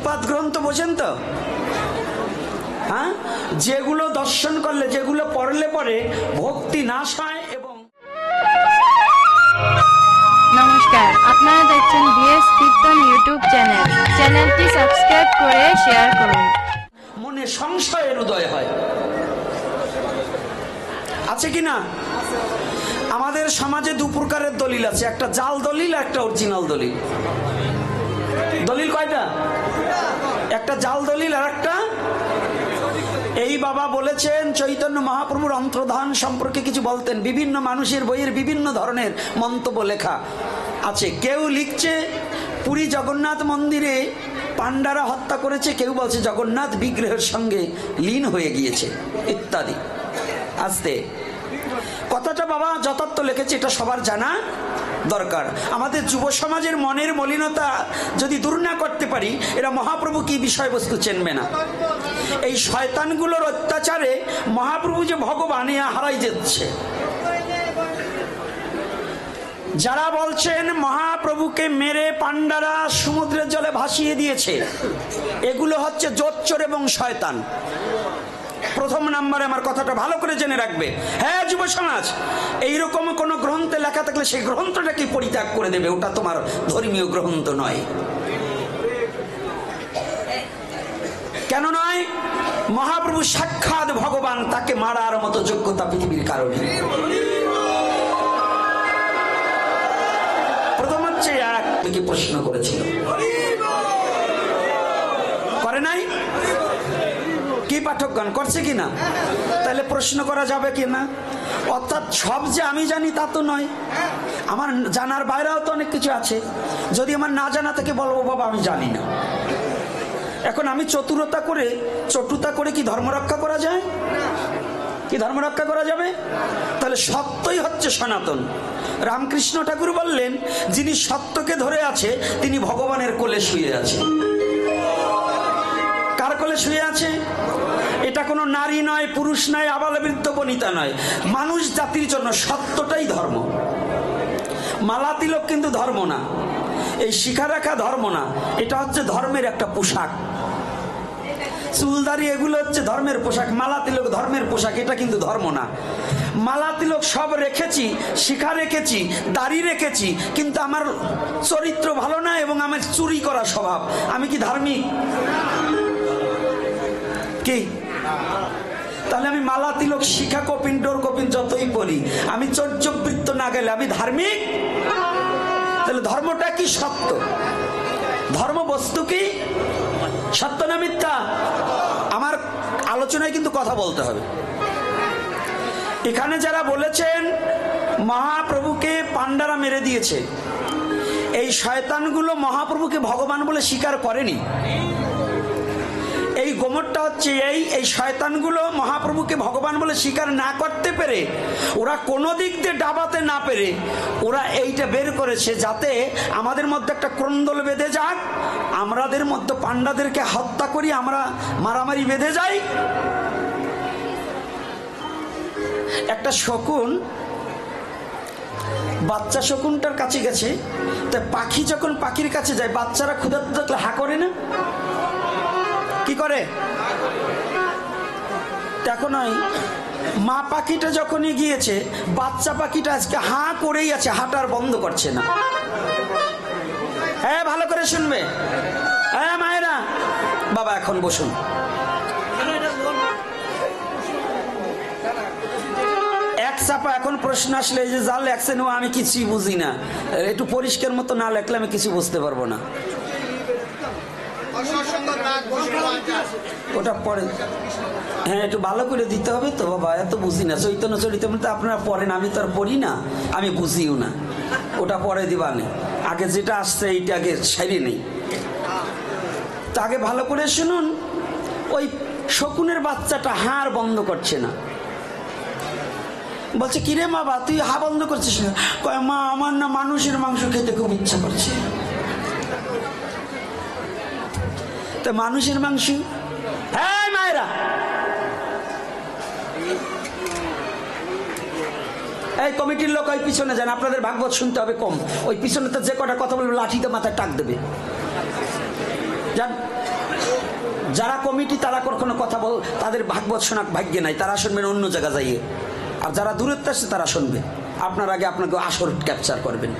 উৎপাত গ্রন্থ বোঝেন তো? হ্যাঁ, যেগুলো দর্শন করলে, যেগুলো পড়লে পরে ভক্তি নাশ হয়। এবং নমস্কার, আপনারা দেখছেন বিএস কীর্তন ইউটিউব চ্যানেল। চ্যানেলটি সাবস্ক্রাইব করে শেয়ার করুন। মনে সংশয়ের উদয় হয়, আছে কি না? আমাদের সমাজে দু প্রকারের দলিল আছে, একটা জাল দলিল, একটা অরিজিনাল দলিল। দলিল কয়টা? একটা জাল দলিল আর একটা। এই বাবা বলেছেন চৈতন্য মহাপ্রভুর অন্তর্ধান সম্পর্কে কিছু বলতেন। বিভিন্ন মানুষের বইয়ের বিভিন্ন ধরনের মন্তব্য লেখা আছে। কেউ লিখছে পুরী জগন্নাথ মন্দিরে পাণ্ডারা হত্যা করেছে, কেউ বলছে জগন্নাথ বিগ্রহের সঙ্গে লীন হয়ে গিয়েছে ইত্যাদি। আস্তে কথাটা বাবা যথার্থ লিখেছে, এটা সবার জানা দরকার। আমাদের যুব সমাজের মনের মলিনতা যদি দূর না করতে পারি, এরা মহাপ্রভু কি বিষয়বস্তু চেনবে না। এই শয়তানগুলোর অত্যাচারে মহাপ্রভু যে ভগবান এ হারাই যাচ্ছে। যারা বলছেন মহাপ্রভুকে মেরে পাণ্ডারা সমুদ্রের জলে ভাসিয়ে দিয়েছে, এগুলো হচ্ছে জোচ্চোর এবং শয়তান। প্রথম নাম্বারে আমার কথাটা ভালো করে জেনে রাখবে। হ্যাঁ যুব সমাজ, এইরকম কোন গ্রন্থে লেখা থাকলে সেই গ্রন্থটাকে পরিত্যাগ করে দেবে, ওটা তোমার ধর্মীয় গ্রন্থ নয়। কেন নয়? মহাপ্রভু সাক্ষাৎ ভগবান, তাকে মারার মতো যোগ্যতা পৃথিবীর কারণে। প্রথম হচ্ছে এক প্রশ্ন করেছিল, করে নাই? কি পাঠকগণ করছে কিনা? তাহলে প্রশ্ন করা যাবে কিনা? অর্থাৎ সব যে আমি জানি তা তো নয়, আমার জানার বাইরেও তো অনেক কিছু আছে। যদি আমার না জানা থেকে বলবো বাবা আমি জানি না। এখন আমি চতুরতা করে কি ধর্ম রক্ষা করা যায়? কি ধর্ম রক্ষা করা যাবে? তাহলে সত্যই হচ্ছে সনাতন। রামকৃষ্ণ ঠাকুর বললেন, যিনি সত্যকে ধরে আছে তিনি ভগবানের কোলে শুয়ে আছে। কার কোলে শুয়ে আছে? এটা কোনো নারী নয়, পুরুষ নয়, আবালবৃদ্ধ বনিতা নয়, মানুষ জাতির জন্য সত্যটাই ধর্ম। মালা তিলক কিন্তু ধর্ম না, এই শিখা রাখা ধর্ম না, এটা হচ্ছে ধর্মের একটা পোশাক। চুলদারি এগুলো হচ্ছে ধর্মের পোশাক, মালা তিলক ধর্মের পোশাক, এটা কিন্তু ধর্ম না। মালা তিলক সব রেখেছি, শিখা রেখেছি, দাড়ি রেখেছি, কিন্তু আমার চরিত্র ভালো না এবং আমার চুরি করা স্বভাব, আমি কি ধার্মিক? কি? তাহলে আমি মালা তিলক শিখা কপিন ডোর কপিন যতই পড়ি, আমি চর্যবৃত্ত না গেলে আমি ধার্মিক? তাহলে ধর্মটা কি? সত্য। ধর্ম বস্তু কি? সত্য না মিথ্যা? আমার আলোচনায় কিন্তু কথা বলতে হবে। এখানে যারা বলেছেন মহাপ্রভুকে পাণ্ডারা মেরে দিয়েছে, এই শয়তানগুলো মহাপ্রভুকে ভগবান বলে স্বীকার করেনি। এই গোমরটা হচ্ছে এই শয়তানগুলো মহাপ্রভুকে ভগবান বলে স্বীকার না করতে পেরে, ওরা কোনো দিক দিয়ে ডাবাতে না পেরে ওরা এইটা বের করেছে, যাতে আমাদের মধ্যে একটা ক্রন্দল বেঁধে যাক, আমাদের মধ্যে পাণ্ডাদেরকে হত্যা করি, আমরা মারামারি বেঁধে যাই। একটা শকুন, বাচ্চা শকুনটার কাছে গেছে, তাই পাখি যখন পাখির কাছে যায়, বাচ্চারা ক্ষুধার্ত থাকলে হা করে না? কি করে? এখন মা পাখিটা যখনই গিয়েছে, বাচ্চা পাখিটা আজকে হা করেই আছে, হাঁটার বন্ধ করছে না। হ্যাঁ ভালো করে শুনবে, হ্যাঁ মায়েরা বাবা এখন বসুন। এক চাপা এখন প্রশ্ন আসলে, এই যে যা লেখছেন ও আমি কিছুই বুঝি না, একটু পরিষ্কার মতো না লেখলে আমি কিছু বুঝতে পারবো না। ওটা পরে হ্যাঁ একটু ভালো করে দিতে হবে তো বাবা, এত বুঝি না। চৈতন্য চরিতামৃত আপনারা পড়েন, আমি তো আর পড়ি না, আমি বুঝিও না। ওটা পরে দিবানে, আগে যেটা আসছে এইটা আগে সাইরে নেই। তা আগে ভালো করে শুনুন। ওই শকুনের বাচ্চাটা হাড় বন্ধ করছে না, বলছে কিরে মা বা তুই হা বন্ধ করছিস না? কয় মা আমার না মানুষের মাংস খেতে খুব ইচ্ছা করছে। তো মানুষের মাংস, হ্যাঁ মায়েরা এই কমিটির লোক ওই পিছনে যান, আপনাদের ভাগবত শুনতে হবে কম। ওই পিছনে তো যে কটা কথা বলবে লাঠিতে মাথায় টাক দেবে। যারা কমিটি তারা কোনো কথা বল, তাদের ভাগবত শোনা ভাগ্যে নাই, তারা শুনবেন অন্য জায়গা যাইয়ে। আর যারা দূরত্ব আসছে তারা শুনবে। আপনার আগে আপনাকে আসর ক্যাপচার করবেন।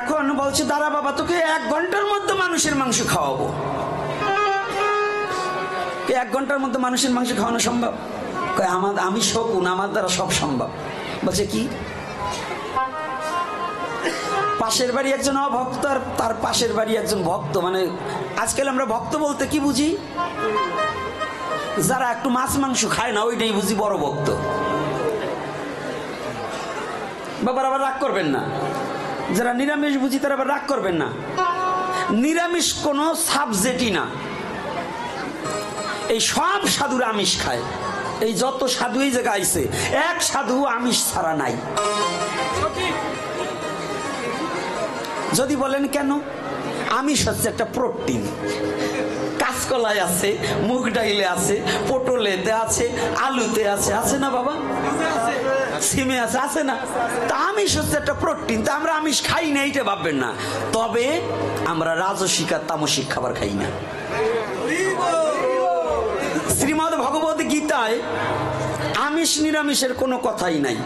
এখন বলছে দাঁড়া বাবা, তোকে 1 ঘন্টার মধ্যে মানুষের মাংস খাওয়াবো। 1 ঘন্টার মধ্যে মানুষের মাংস খাওয়ানো সম্ভব? আমি শকুন, আমার দ্বারা সব সম্ভব। বলছে কি? পাশের বাড়ি একজন অভক্ত আর তার পাশের বাড়ি একজন ভক্ত। মানে আজকাল আমরা ভক্ত বলতে কি বুঝি? যারা একটু মাছ মাংস খায় না ওইটাই বুঝি বড় ভক্ত। বাবার আবার রাগ করবেন না, যারা নিরামিষ বুঝি তারা আবার রাগ করবেন না। নিরামিষ কোনো সাবজেক্টই না। এই সব সাধুরা আমিষ খায়। এই যত সাধু এই জায়গায় আইছে, এক সাধু আমিষ ছাড়া নাই। যদি বলেন কেন? আমিষ হচ্ছে একটা প্রোটিন। কাঁচকলায় আছে, মুগ ডাইলে আছে, পটলেতে আছে, আলুতে আছে, আছে না বাবা? সিমে আছে, আছে না? তা আমিষ হচ্ছে একটা প্রোটিন। তা আমরা আমিষ খাই না এইটা ভাববেন না। তবে আমরা রাজসিক আর তামসিক খাবার খাই না। শ্রীমদ্ ভগবত গীতায় আমিষ নিরামিষের কোনো কথাই নাই।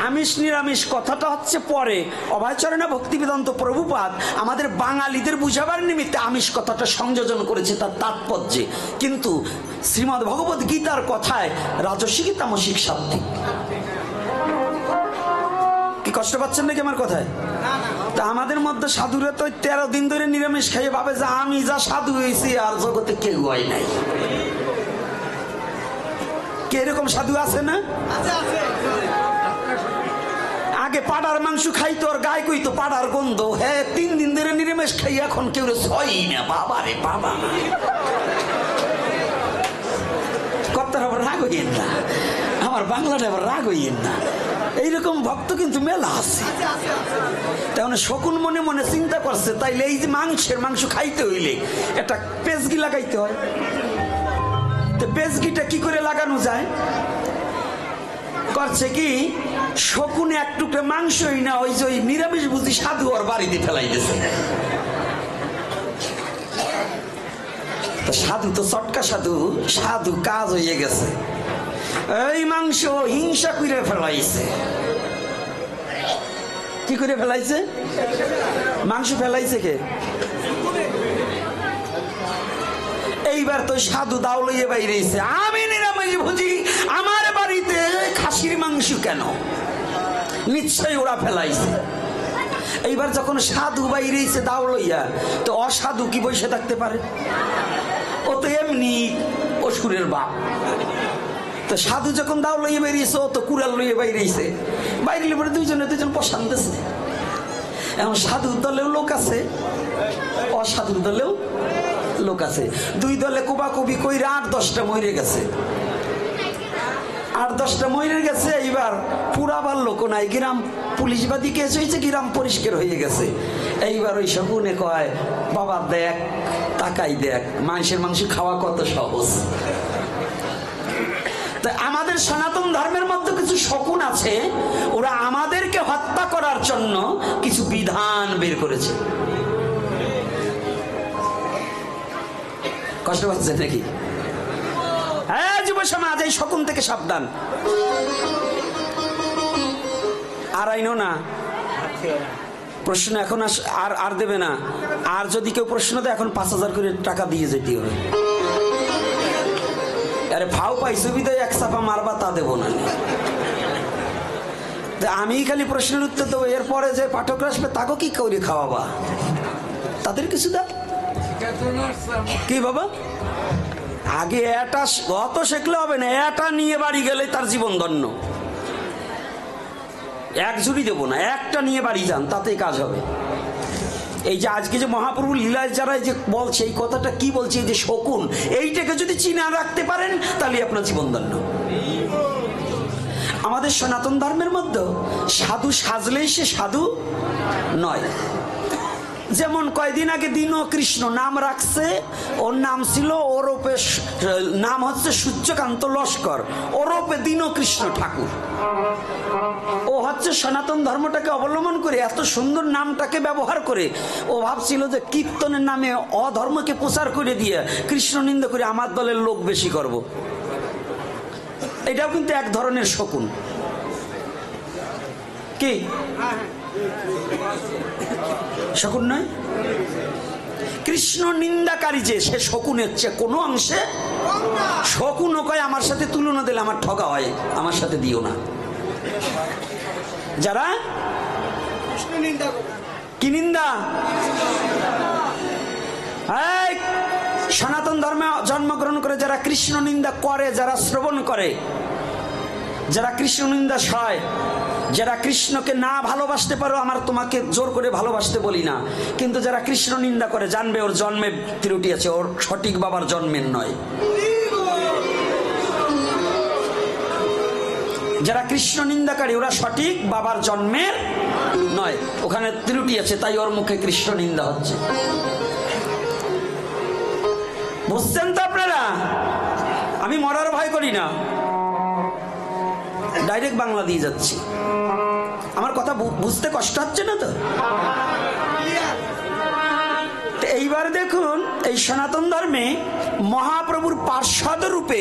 আমিষ নিরামিষ কথাটা হচ্ছে পরে অভয়চরণা ভক্তিবেদান্ত প্রভুপাদ আমাদের বাঙালিদের বুঝাবার নিমিত্তে আমিষ কথাটা সংযোজন করেছে তার তাৎপর্যে। কিন্তু শ্রীমদ্ ভগবত গীতার কথায় রাজসিক তামসিক সাত্ত্বিক। কি কষ্ট পাচ্ছেন নাকি আমার কথায়? তা আমাদের মধ্যে সাধুরা তো 13 দিন ধরে নিরামিষ খাইয়ে ভাবে যে আমি যা সাধু হয়েছি আর জগতে কেউ হয় নাই। কে এরকম সাধু আছে না? আগে পাড়ার মাংস খাইতো আর গায়ে কইতো পাড়ার গন্ধ। হ্যাঁ, 3 দিন ধরে নিরামিষ খাই, এখন কেউ ছয়ই না। বাবা রে বাবা, কর্তার আবার রাগ হইয়েন না, আমার বাংলাটা আবার রাগ হইয়েন না। এইরকম ভক্ত কিন্তু মেলা আছে। তেমন শকুন মনে মনে চিন্তা করছে, তাইলে এই যে মাংস খাইতে হইলে একটা পেজগি লাগাইতে হয়। তো পেজগিটা কি করে লাগানো যায়? করছে কি, শকুনে 1 টুকরা মাংসই না, ওই যে ওই নিরামিষ বুঝি সাধু ওর বাড়িতে ফেলাই দিয়েছে। সাধু তো চটকা সাধু, সাধু কাজ হয়ে গেছে। এই মাংস হিংসা করে ফেলাইছে। কি করে ফেলাইছে? মাংস ফেলাইছে কে? এইবার তো সাধু দাও লইয়ে বাইরেছে, আমি নিরামিষ ভুজি, আমার বাড়িতে খাসির মাংস কেন? নিশ্চয়ই ওরা ফেলাইছে। এইবার যখন সাধু বাইরেছে দাও লইয়া, তো অসাধু কি বসে থাকতে পারে? ও তো এমনি অসুরের বাপ। তো সাধু যখন দাও লইয়ে বেরিয়েছে, ও তো কুড়াল লইয়ে বাইরেছে। বাইরে পরে দুইজন পছন্দ দিয়েছে। এখন সাধুর দলেও লোক আছে, অসাধুর দলেও লোক আছে। 2 দলে কুবাকুবি কইরা 8-10টা মরে গেছে। 8-10টা মরে গেছে। এইবার পুরাবার লোক নাই, গ্রাম পুলিশবাদী কেস হয়েছে, গ্রাম পরিষ্কার হয়ে গেছে। এইবার ওই শকুনে কয়, বাবা দেখ, তাকাই দেখ, মানুষের মাংস খাওয়া কত সহজ। তা আমাদের সনাতন ধর্মের মধ্যে কিছু শকুন আছে, ওরা আমাদেরকে হত্যা করার জন্য কিছু বিধান বের করেছে। কষ্ট পাচ্ছে নাকি? হ্যাঁ যুব সমাজ, এই শকুন থেকে সাবধান। আর আইনো না প্রশ্ন এখন আর দেবে না। আর যদি কেউ প্রশ্ন দেয় এখন 5000 করে টাকা দিয়ে যেতে হবে। আরে ফাও পাই সুবিধায় 1 চাপা মারবা, তা দেবো না। আমি খালি প্রশ্নের উত্তর দেবো, এরপরে যে পাঠকরা আসবে তাকে কি করে খাওয়াবা? তাদের কিছু দাও। কি বাবা, আগে এটা অত শিখলে হবে না, এটা নিয়ে বাড়ি গেলে তার জীবন ধন্য। 1 ঝুড়ি দেবো না, 1টা নিয়ে বাড়ি যান, তাতেই কাজ হবে। এই যে আজকে যে মহাপ্রভু লীলায় যারা যে বলছে এই কথাটা কি বলছে, এই যে শকুন, এইটাকে যদি চিনা রাখতে পারেন তাহলে আপনার জীবন ধন্য। আমাদের সনাতন ধর্মের মধ্যে সাধু সাজলেই সে সাধু নয়। যেমন কয়দিন আগে দীন কৃষ্ণ নাম রাখছে, ওর নাম ছিল ওরূপে, নাম হচ্ছে সূর্যকান্ত লস্কর, ওরূপে দীন কৃষ্ণ ঠাকুর। ও হচ্ছে সনাতন ধর্মটাকে অবলম্বন করে এত সুন্দর নামটাকে ব্যবহার করে ও ভাবছিল যে কীর্তনের নামে অধর্মকে প্রচার করে দিয়ে কৃষ্ণ নিন্দা করে আমার দলের লোক বেশি করব। এটাও কিন্তু এক ধরনের শকুন। কি শকুন নয়? কৃষ্ণ নিন্দাকারী যে সে শকুনের চেয়ে কোনো অংশে শকুন। ও কয় আমার সাথে তুলনা দিলে আমার ঠকা হয়, আমার সাথে দিও না। যারা কি নিন্দা, সনাতন ধর্মে জন্মগ্রহণ করে যারা কৃষ্ণ নিন্দা করে, যারা শ্রবণ করে, যারা কৃষ্ণ নিন্দা সয়, যারা কৃষ্ণকে না ভালোবাসতে পারো, আমার তোমাকে জোর করে ভালোবাসতে বলি না, কিন্তু যারা কৃষ্ণ নিন্দা করে জানবে ওর জন্মে ত্রুটি আছে, ওর সঠিক বাবার জন্মের নয়। যারা কৃষ্ণ নিন্দাকারী ওরা সঠিক বাবার জন্মের নয়, ওখানে ত্রুটি আছে, তাই ওর মুখে কৃষ্ণ নিন্দা হচ্ছে। বুঝছেন তো আপনারা? আমি মরার ভয় করি না, ডাইরেক্ট বাংলা দিয়ে যাচ্ছি। আমার কথা বুঝতে কষ্ট হচ্ছে না তো? এইবার দেখুন, এই সনাতন ধর্মে মহাপ্রভুর পার্ষদ রূপে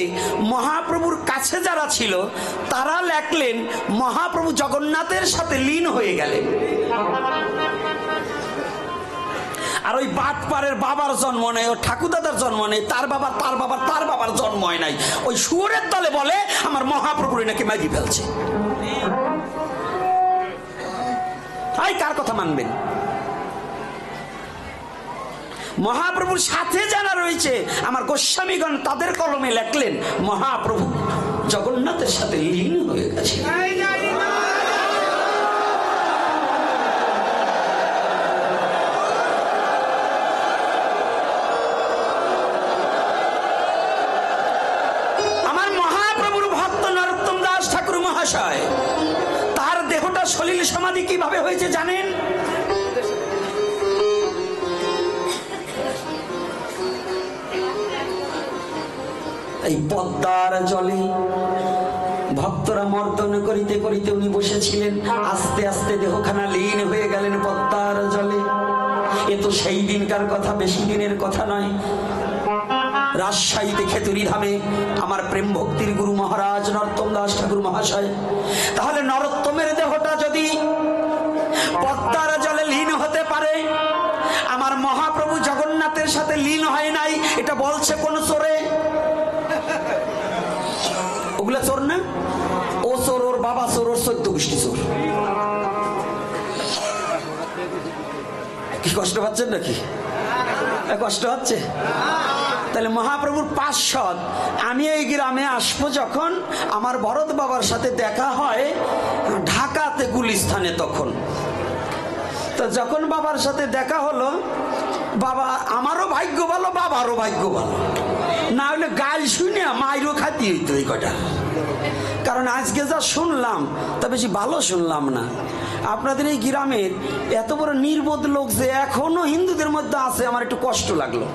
মহাপ্রভুর কাছে যারা ছিল তারা লেখলেন মহাপ্রভু জগন্নাথের সাথে লীন হয়ে গেলেন। আর ওই বাটপাড়ের বাবার জন্ম নেই, ও ঠাকুরদাদার জন্ম নেই, তার বাবার জন্ম হয় নাই। ওই শুয়োরের দলে বলে আমার মহাপ্রভুর নাকি মাইরি ফেলছে। তাই কার কথা মানবেন? মহাপ্রভুর সাথে যারা রয়েছে আমার গোস্বামীগণ তাদের কলমে লেখলেন মহাপ্রভু জগন্নাথের সাথে লীন হয়ে গেছে। আমার মহাপ্রভুর ভক্ত নরোত্তম দাস ঠাকুর মহাশয়, তার দেহটা সলিল সমাধি কিভাবে হয়েছে জানেন? এই পদ্মার জলে ভক্তরা মর্দন করিতে করিতে উনি বসেছিলেন, আস্তে আস্তে দেহখানা লীন হয়ে গেলেন পদ্মার জলে। এ তো সেই দিনকার কথা, বেশি দিনের কথা নয়। রাজশাহীতে খেতুরি ধামে আমার প্রেম ভক্তির গুরু মহারাজ নরোত্তম দাস ঠাকুর মহাশয়। তাহলে নরোত্তমের দেহটা যদি পদ্মার জলে লীন হতে পারে, আমার মহাপ্রভু জগন্নাথের সাথে লীন হয় নাই, এটা বলছে কোন চোরে? ওগুলা চোর না? ও চোর, ওর বাবা চোর, ওর 14 গোষ্ঠী চোর। কি কষ্ট পাচ্ছেন নাকি? কষ্ট হচ্ছে? তাহলে মহাপ্রভুর পার্ষদ আমি এই গ্রামে আসবো যখন, আমার ভরত বাবার সাথে দেখা হয় ঢাকাতে গুলিস্থানে। তখন তো যখন বাবার সাথে দেখা হলো, বাবা আমারও ভাগ্য ভালো, বাবারও ভাগ্য ভালো, না হলে গাল শুনে মাইরও খাতি হইতো এই কটা। কারণ আজকে যা শুনলাম তা বেশি ভালো শুনলাম না। আপনাদের এই গ্রামের এত বড় নির্বোধ লোক যে এখনো হিন্দুদের মধ্যে আছে, আমার একটু কষ্ট লাগলো।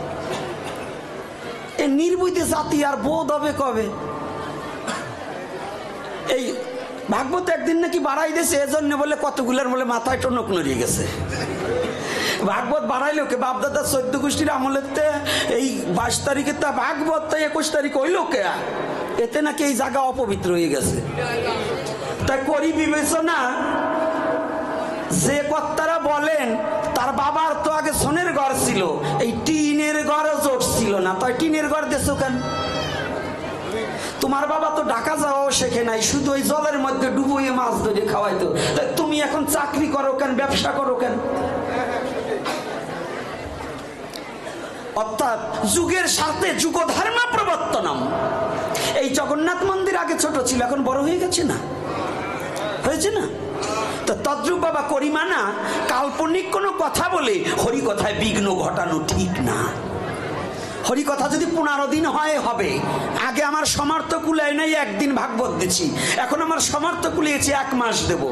এই নির্বোধ জাতি আর বোধ হবে কবে? এই ভাগবত একদিন নাকি বাড়াই দিয়েছে, এজন্য বলে কতগুলোর বলে মাথায় টনক নড়িয়ে গেছে। ভাগবত বাড়াইলো কে? বাপদাদা 14 গোষ্ঠীর আমলেতে এই 22 তারিখে তা ভাগবত, তাই 21 তারিখ হইল কে? এতে নাকি এই জায়গা অপবিত্র হয়ে গেছে। তাই করি বিবেচনা, যে কর্তারা বলেন তার বাবার তো আগে সোনের ঘর ছিল, এই টিনের ঘরও জোট ছিল না, তাই টিনের ঘর দেছো কেন? তোমার বাবা তো ঢাকা যাওয়াও শেখে নাই, শুধু ওই জলের মধ্যে ডুবুয়ে মাছ ধরে খাওয়াইতো। তাই তুমি এখন চাকরি করো কেন, ব্যবসা করো কেন? অর্থাৎ যুগের সাথে যুগ ধর্ম প্রবর্তনম। এই জগন্নাথ মন্দির আগে ছোট ছিল, এখন বড় হয়ে গেছে না? হয়েছে না? তো তদ্রূপ বাবা করিমানা কাল্পনিক কোনো কথা বলে হরি কথায় বিঘ্ন ঘটানো ঠিক না। হরি কথা যদি 15 দিন হয় হবে। আগে আমার সমর্থ কুলায় নাই, একদিন ভাগবত দিচ্ছি, এখন আমার সমর্থ কুলিয়েছে 1 মাস দেব।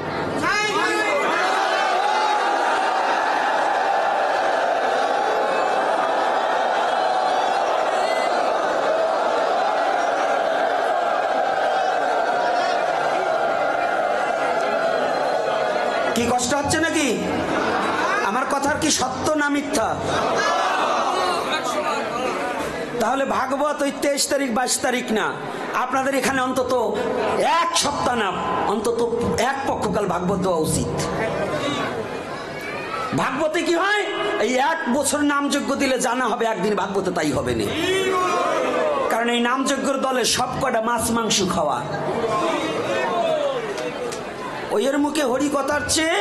কি কষ্ট হচ্ছে নাকি? আমার কথার কি সত্য না মিথ্যা? তাহলে ভাগবত ওই 23 তারিখ 22 তারিখ না, আপনাদের এখানে অন্তত এক সপ্তাহ না, অন্তত এক পক্ষকাল ভাগবত দেওয়া উচিত। ভাগবতে কি হয়, এই 1 বছর নামযজ্ঞ দিলে জানা হবে, একদিন ভাগবতে তাই হবে না। কারণ এই নামযজ্ঞের দলে সব কটা মাছ মাংস খাওয়া। ওইয়ের মুখে হরি কথার চেয়ে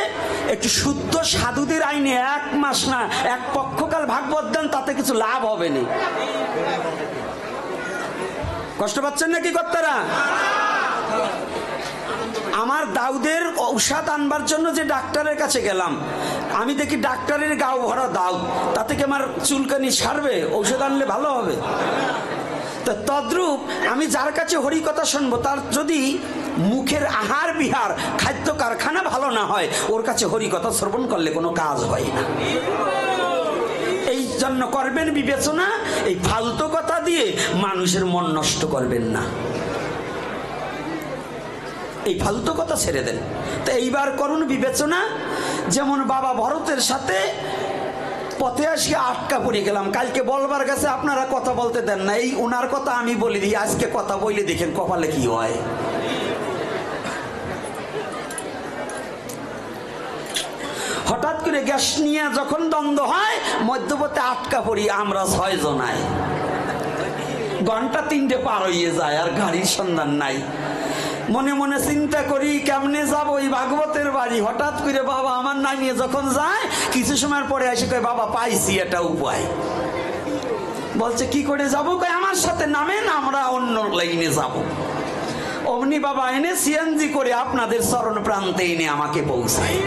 একটু শুদ্ধ সাধুদের আইনে 1 মাস না 1 পক্ষকাল ভাগবত দেন, তাতে কিছু লাভ হবে না। কষ্ট পাচ্ছেন নাকি কর্তারা? আমার দাউদের ঔষধ আনবার জন্য যে ডাক্তারের কাছে গেলাম, আমি দেখি ডাক্তারের গাও ভরা দাউ, তাতে কি আমার চুলকানি সারবে? ঔষধ আনলে ভালো হবে। তো তদ্রূপ আমি যার কাছে হরি কথা শুনবো, তার যদি মুখের আহার বিহার খাদ্য কারখানা ভালো না হয়, ওর কাছে হরি কথা শ্রবণ করলে কোনো কাজ হয় না। এই জন্য করবেন বিবেচনা, এই ফালতু কথা দিয়ে মানুষের মন নষ্ট করবেন না। এই ফালতু কথা ছেড়ে দেন। তো এইবার করুন বিবেচনা। যেমন বাবা ভরতের সাথে পথে আসি আটকা পড়ে গেলাম, কালকে বলবার কাছে আপনারা কথা বলতে দেন না, এই ওনার কথা আমি বলে দিই, আজকে কথা বলে দেখেন কপালে কি হয়। হঠাৎ করে গ্যাস নিয়ে যখন দ্বন্দ্ব হয়, মধ্যপথে আটকা পড়ি আমরা 6 জনায়। ঘন্টা 3টে পার হয়ে যায় আর গাড়ির সন্ধান নাই। মনে মনে চিন্তা করি কেমনে যাব ওই ভাগবতের বাড়ি। হঠাৎ করে বাবা আমার নামিয়ে যখন যায়, কিছু সময় পরে এসে কয় বাবা পাইছি একটা উপায়। বলছে কি করে যাবো? কয় আমার সাথে নামেন, আমরা অন্য লাইনে যাব। অমনি বাবা এনে সিএনজি করে আপনাদের চরণ প্রান্তে এনে আমাকে পৌঁছায়।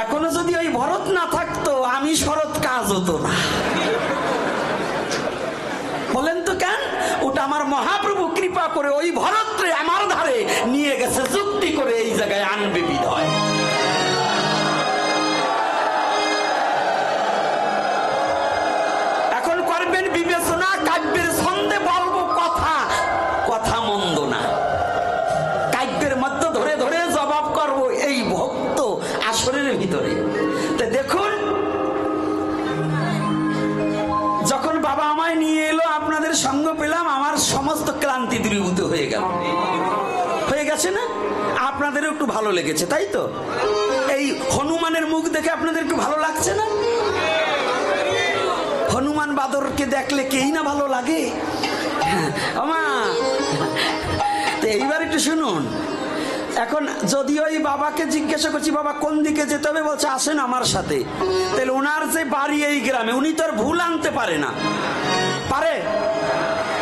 এখনো যদি ওই ভরত না থাকতো, আমি শরৎ কাজ হতো না। বলেন তো কেন? ওটা আমার মহাপ্রভু কৃপা করে ওই ভরতরে আমার ধারে নিয়ে গেছে, যুক্তি করে এই জায়গায় আনবে বিধয়। এখন করবেন বিবেচনা, কাব্যের ছন্দে বলবো কথা, কথা মন্দ না। কাব্যের মধ্যে ধরে ধরে জবাব করব এই ভক্ত আসরের ভিতরে। তো দেখুন, যখন বাবা আমায় নিয়ে এলো, আপনাদের সঙ্গ পেলাম, আমার সমস্ত ক্লান্তি দূরীভূত হয়ে গেল। হয়ে গেছে না? আপনাদেরও একটু ভালো লেগেছে তাই তো? এই হনুমানের মুখ দেখে আপনাদের একটু ভালো লাগছে না? হনুমান বাদরকে দেখলে কেই না ভালো লাগে। আমা তো এইবার একটু শুনুন। এখন যদি ওই বাবাকে জিজ্ঞাসা করছি বাবা কোন দিকে যেতে হবে, বলছে আসেন আমার সাথে। তাহলে ওনার যে বাড়ি এই গ্রামে, উনি তো আর ভুল আনতে পারে না, পারে?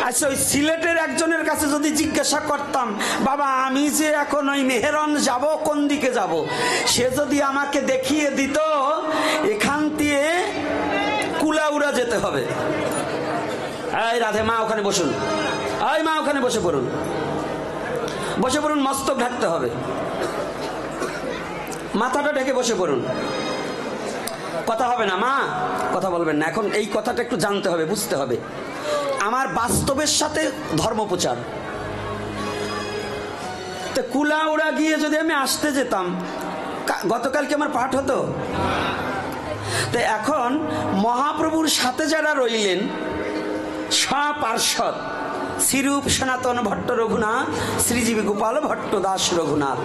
আচ্ছা, ওই সিলেটের একজনের কাছে যদি জিজ্ঞাসা করতাম বাবা আমি যে এখন ওই মেহেরন যাব, কোন দিকে যাব, সে যদি আমাকে দেখিয়ে দিত এখান দিয়ে কুলাউড়া যেতে হবে। এই রাধে মা ওখানে বসুন, এই মা ওখানে বসে পড়ুন, বসে পড়ুন, মস্তক ঢাকতে হবে, মাথাটা ঢেকে বসে পড়ুন। কথা হবে না মা, কথা বলবেন না। এখন এই কথাটা একটু জানতে হবে, বুঝতে হবে। আমার বাস্তবের সাথে ধর্ম প্রচার। তো কুলাউড়া গিয়ে যদি আমি আসতে যেতাম, গতকালকে আমার পাঠ হতো। তো এখন মহাপ্রভুর সাথে যারা রইলেন সপার্ষদ, শ্রীরূপ সনাতন ভট্ট রঘুনাথ, শ্রীজীবী গোপাল ভট্ট দাস রঘুনাথ,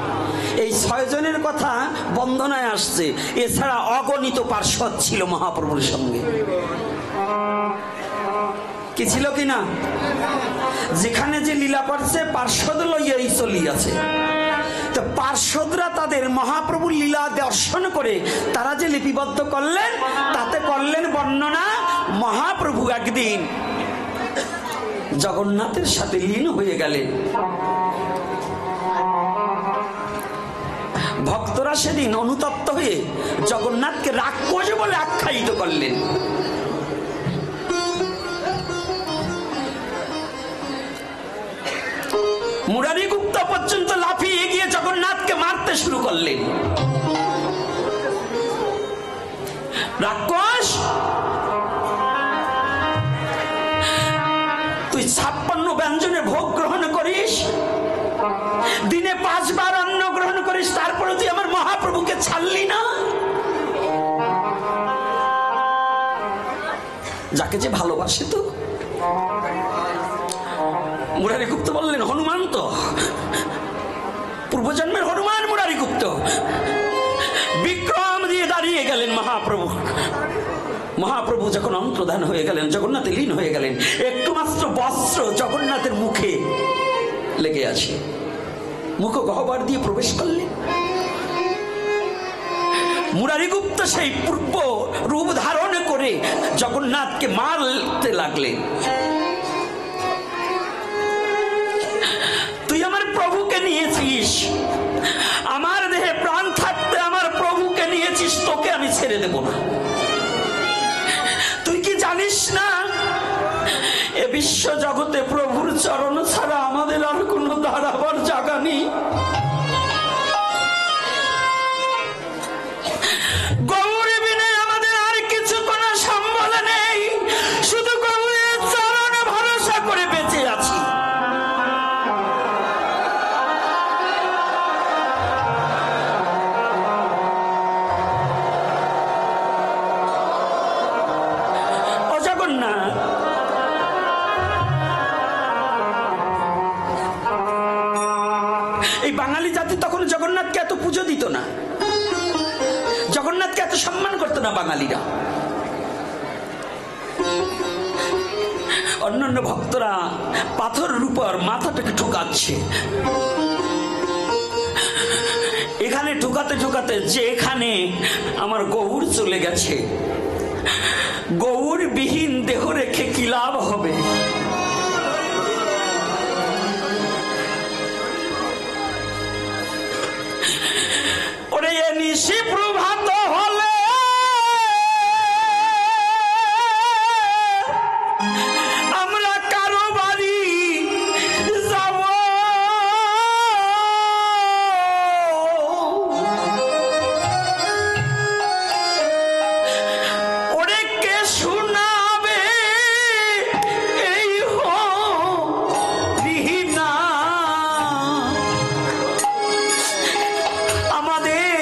এই 6 জনের কথা বন্দনায় আসছে। এছাড়া অগণিত পার্ষদ ছিল মহাপ্রভুর সঙ্গে। কি ছিল কিনা? যেখানে যে লীলা করছে পার্ষদ লইয়াই চলিয়াছে। তো পার্ষদরা তাদের মহাপ্রভুর লীলা দর্শন করে তারা যে লিপিবদ্ধ করলেন, তাতে করলেন বর্ণনা মহাপ্রভু একদিন জগন্নাথের সাথে লীন হয়ে গেলেন। ভক্তরা সেদিন অনুতপ্ত হয়ে জগন্নাথকে রাক্ষস বলে আখ্যায়িত করলেন। মুরারি গুপ্ত পর্যন্ত লাফিয়ে গিয়ে জগন্নাথকে মারতে শুরু করলেন। রাক্ষস, তুই 56 ব্যঞ্জনে ভোগ গ্রহণ করিস, দিনে 5 বার অন্ন গ্রহণ করিস, পারিস, তারপরে তুই আমার মহাপ্রভুকে ছাড়লি না। যাকে যে ভালোবাসে তো। মুরারিগুপ্ত বললেন হনুমান তো, পূর্বজন্মের হনুমান মুরারিগুপ্ত। বিক্রম দিয়ে দাঁড়িয়ে গেলেন মহাপ্রভু। মহাপ্রভু যখন অন্তর্ধান হয়ে গেলেন, জগন্নাথে লীন হয়ে গেলেন, একটু মাত্র বস্ত্র জগন্নাথের মুখে লেগে আছে, মুখ গহ্বর দিয়ে প্রবেশ করলেন। মুরারিগুপ্ত সেই পূর্ব রূপ ধারণ করে জগন্নাথকে মারতে লাগলেন। তুই আমার প্রভুকে নিয়েছিস, আমার দেহে প্রাণ থাকতে আমার প্রভুকে নিয়েছিস, তোকে আমি ছেড়ে দেব না। তুই কি জানিস না এ বিশ্ব জগতে প্রভুর চরণ ছাড়া আমাদের আর কোনো দাঁড়াবার জায়গা নেই। গৌরী বিনে আমাদের আর কিছু কোনো সম্বল নেই, শুধু গৌরীর চরণ ভরসা করে বেঁচে আছি। ও জগন্নাথ, এই বাঙালি জাতি তখন জগন্নাথকে এত পুজো দিত না, জগন্নাথকে এত সম্মান করতো না বাঙালিরা। অন্যান্য ভক্তরা পাথরের উপর মাথাটাকে ঠুকাচ্ছে, এখানে ঠুকাতে ঠুকাতে যে এখানে আমার গৌর চলে গেছে, গৌর বিহীন দেহ রেখে কি লাভ হবে? ওরে নিশি প্রভাত হলে আমরা কারো বাড়ি যাব, ওরে কে শোনাবে এই হরিনা। আমাদের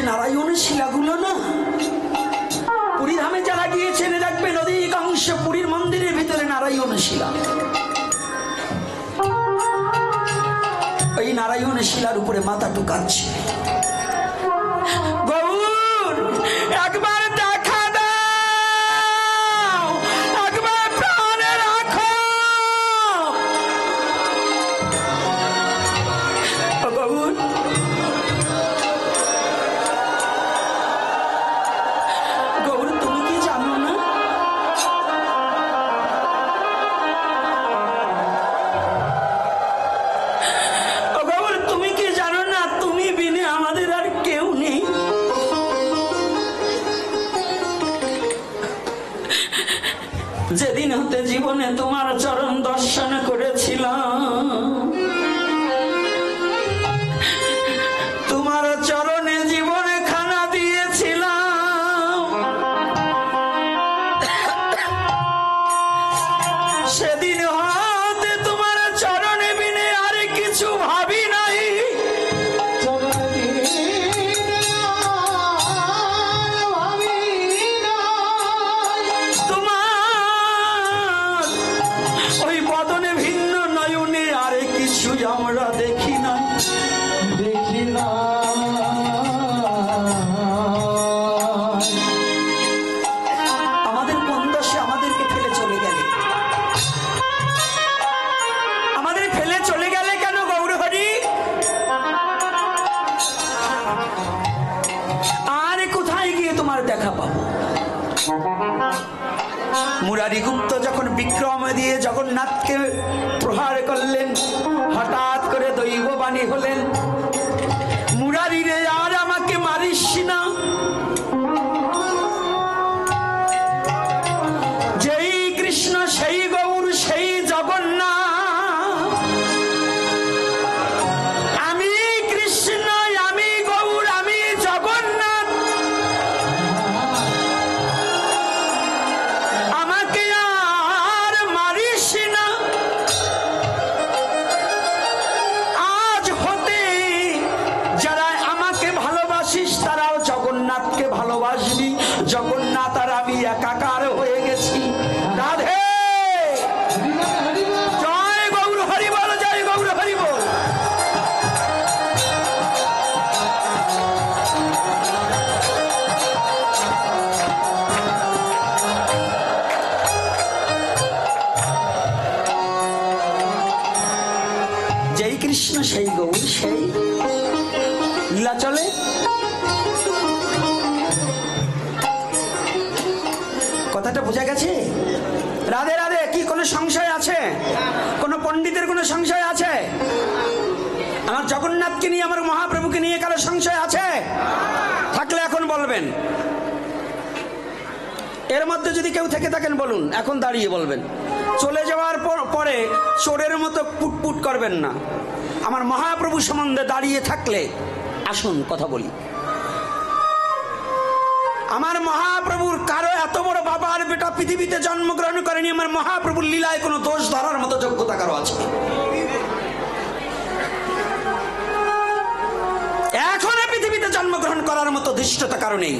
নারায়ণের শিলাগুলো না, পুরী ধামে যারা গিয়েছেন রাখবেন অধিকাংশ পুরীর মন্দিরের ভিতরে নারায়ণের শিলা। ওই নারায়ণের শিলার উপরে মাথা টুকাচ্ছে। গৌর একবার দেখা দাও, একবার প্রাণে রাখো। গৌর গৌর তুমি কি জানো না তুমি বিনে আমাদের আর কেউ নেই। যেদিন হতে জীবনে তোমার চরণ দর্শন করেছিলাম, তোমার চরণে জীবনে খানা দিয়েছিলাম, সেদিন হতে তোমার চরণে বিনে আর কিছু ভাবি নাই। আমরা দেখি না, দেখি না। আমাদের কোন দশে আমাদেরকে ফেলে চলে গেলে, আমাদের ফেলে চলে গেলে কেন গৌরহরি? আর কোথায় গিয়ে তোমার দেখা পাবো? মুরারি গুপ্ত যখন বিক্রম দিয়ে জগন্নাথকে প্রহার করলেন, হঠাৎ করে দৈববাণী হলেন, মুরারি রে আর আমাকে মারিস না, যেই কৃষ্ণ সেই গৌর সেই জগন্নাথ, আমি কৃষ্ণ আমি গৌর আমি জগন্নাথ, আমাকে আর মারিস না। আজ হতে যারা আমাকে ভালোবাসিস তারাও জগন্নাথকে ভালোবাসবি। জগন্নাথ আর আমি একাকার হয়ে গেছি। রাধে জয় গৌর হরি বল, জয় গৌর হরি বল। যেই কৃষ্ণ সেই গৌর সেই লীলা চলে। কথাটা বোঝা গেছে? রাধে রাধে। কি কোনো সংশয় আছে? কোনো পণ্ডিতের কোনো সংশয় আছে? আমার জগন্নাথকে নিয়ে আমার মহাপ্রভুকে নিয়ে কারো সংশয় আছে? থাকলে এখন বলবেন। এর মধ্যে যদি কেউ থেকে থাকেন বলুন, এখন দাঁড়িয়ে বলবেন। চলে যাওয়ার পরে চোরের মতো পুটপুট করবেন না। আমার মহাপ্রভু সম্বন্ধে দাঁড়িয়ে থাকলে আসুন কথা বলি। আমার মহাপ্রভুর কারো এত বড় বাবার বেটা পৃথিবীতে জন্মগ্রহণ করেনি। আমার মহাপ্রভুর লীলায় কোনো দোষ ধরার মতো যোগ্যতা কারো আছে? এখনো পৃথিবীতে জন্মগ্রহণ করার মতো ধৃষ্টতা কারো নেই।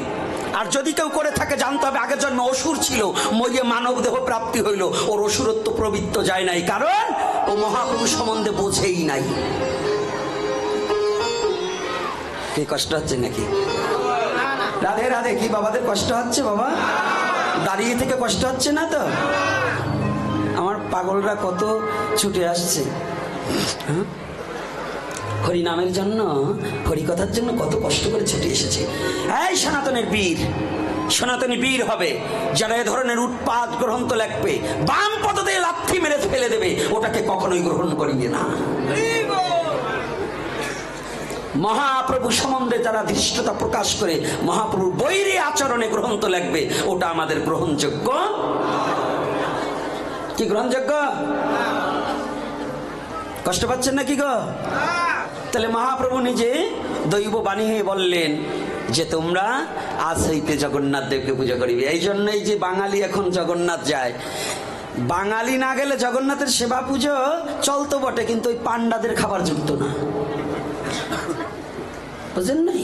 আর যদি কেউ করে থাকে জানতে হবে আগের জন্ম অসুর ছিল, মরিয়ে মানব দেহ প্রাপ্তি হইল। ওর অসুরত্ব প্রবৃত্ত যায় নাই, কারণ ও মহাপ্রভু সম্বন্ধে বোঝেই নাই। কি কষ্ট হচ্ছে নাকি? রাধে রাধে। কি বাবাদের কষ্ট হচ্ছে? বাবা দাঁড়িয়ে থেকে কষ্ট হচ্ছে না তো? আমার পাগলরা কত ছুটে আসছে হরি নামের জন্য, হরি কথার জন্য কত কষ্ট করে ছুটে এসেছে। এই সনাতনের বীর, সনাতনী বীর হবে যারা এ ধরনের উৎপাত গ্রন্থ লেখবে, বাম পদতে লাথি মেরে ফেলে দেবে, ওটাকে কখনোই গ্রহণ করিবে না। মহাপ্রভু সম্বন্ধে যারা ধৃষ্টতা প্রকাশ করে মহাপ্রভুর বৈরী আচরণে গ্রন্থ লিখবে, ওটা আমাদের গ্রহণযোগ্য। কি গ্রহণযোগ্য? কষ্ট পাচ্ছেন নাকি গো? তাহলে মহাপ্রভু নিজে দৈব বাণী হয়ে বললেন যে তোমরা আজ হইতে জগন্নাথ দেবকে পূজা করিবে। এই জন্যই যে বাঙালি এখন জগন্নাথ যায়। বাঙালি না গেলে জগন্নাথের সেবা পুজো চলতো বটে, কিন্তু ওই পান্ডাদের খাবার যুক্ত না, বুঝলেন নাই?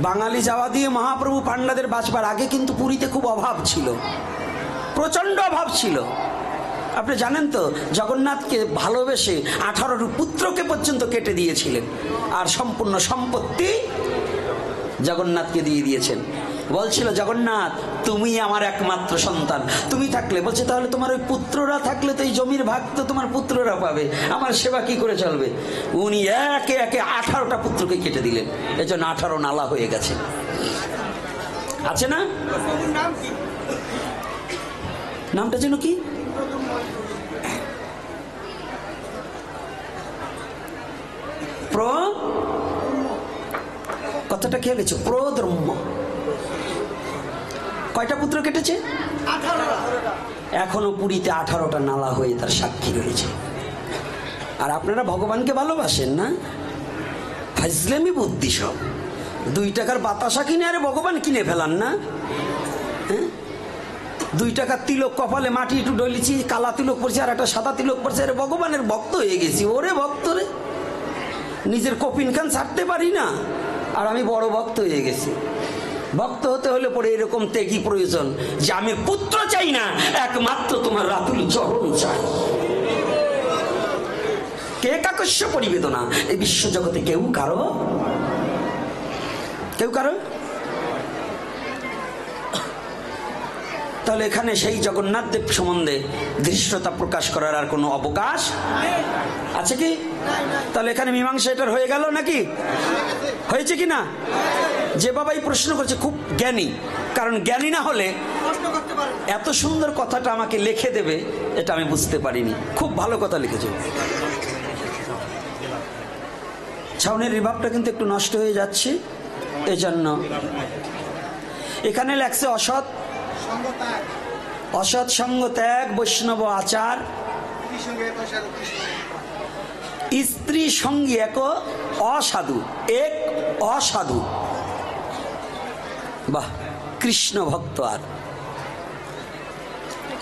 বাঙালি যাওয়া দিয়ে মহাপ্রভু পাণ্ডাদের বাঁচবার আগে কিন্তু পুরীতে খুব অভাব ছিল, প্রচন্ড অভাব ছিল। আপনি জানেন তো, জগন্নাথকে ভালোবেসে 18 পুত্রকে পর্যন্ত কেটে দিয়েছিলেন, আর সম্পূর্ণ সম্পত্তি জগন্নাথকে দিয়ে দিয়েছেন। বলছিল, জগন্নাথ তুমি আমার একমাত্র সন্তান, তুমি থাকলে, বলছে তাহলে তোমার ওই পুত্ররা থাকলে তো এই জমির ভাগ তো তোমার পুত্ররা পাবে, আমার সেবা কি করে চলবে? উনি একে একে 18টা পুত্রকে কেটে দিলেন, এজন্য 18 নালা হয়ে গেছে। আছে না? নামটা যেন কি? কথাটা খেয়ে গেছে, প্রদ্রম্য। কয়টা পুত্র কেটেছে? 18টা। এখনো পুরীতে 18টা নালা হয়ে তার সাক্ষী রয়েছে। আর আপনারা ভগবানকে ভালোবাসেন না? ফাইজলামি বুদ্ধি সব। 2 টাকার বাতাসা কিনে আরে ভগবান কিনে ফেলান না? হ্যাঁ, 2 টাকার তিলক কপালে মাটি একটু ডলিছি, কালা তিলক পড়ছে আর একটা সাদা তিলক পড়ছে, আরে ভগবানের ভক্ত হয়ে গেছি। ওরে ভক্ত রে, নিজের কপিন খান ছাড়তে পারি না, আর আমি বড় ভক্ত হয়ে গেছি। ভক্ত হতে হলে পরে এরকম ত্যাগী প্রয়োজন, যে আমি পুত্র চাই না, একমাত্র তোমার রাতুল চরণ চাই। কে কাকস্য পরিবেদনা, এই বিশ্ব জগতে কেউ কারো তাহলে এখানে সেই জগন্নাথ দেব সম্বন্ধে ধৃষ্টতা প্রকাশ করার আর কোনো অবকাশ আছে কি? তাহলে এখানে মীমাংসা এটার হয়ে গেল নাকি? হয়েছে কি না? যে বাবাই প্রশ্ন করছে খুব জ্ঞানী, কারণ জ্ঞানী না হলে এত সুন্দর কথাটা আমাকে লিখে দেবে এটা আমি বুঝতে পারিনি। খুব ভালো কথা লিখেছে। ছাউনের রিভাবটা কিন্তু একটু নষ্ট হয়ে যাচ্ছে, এজন্য এখানে লেখছে অসৎ সঙ্গ ত্যাগ, বৈষ্ণব আচার, স্ত্রী সঙ্গী এক অসাধু। বাহ, কৃষ্ণ ভক্ত। আর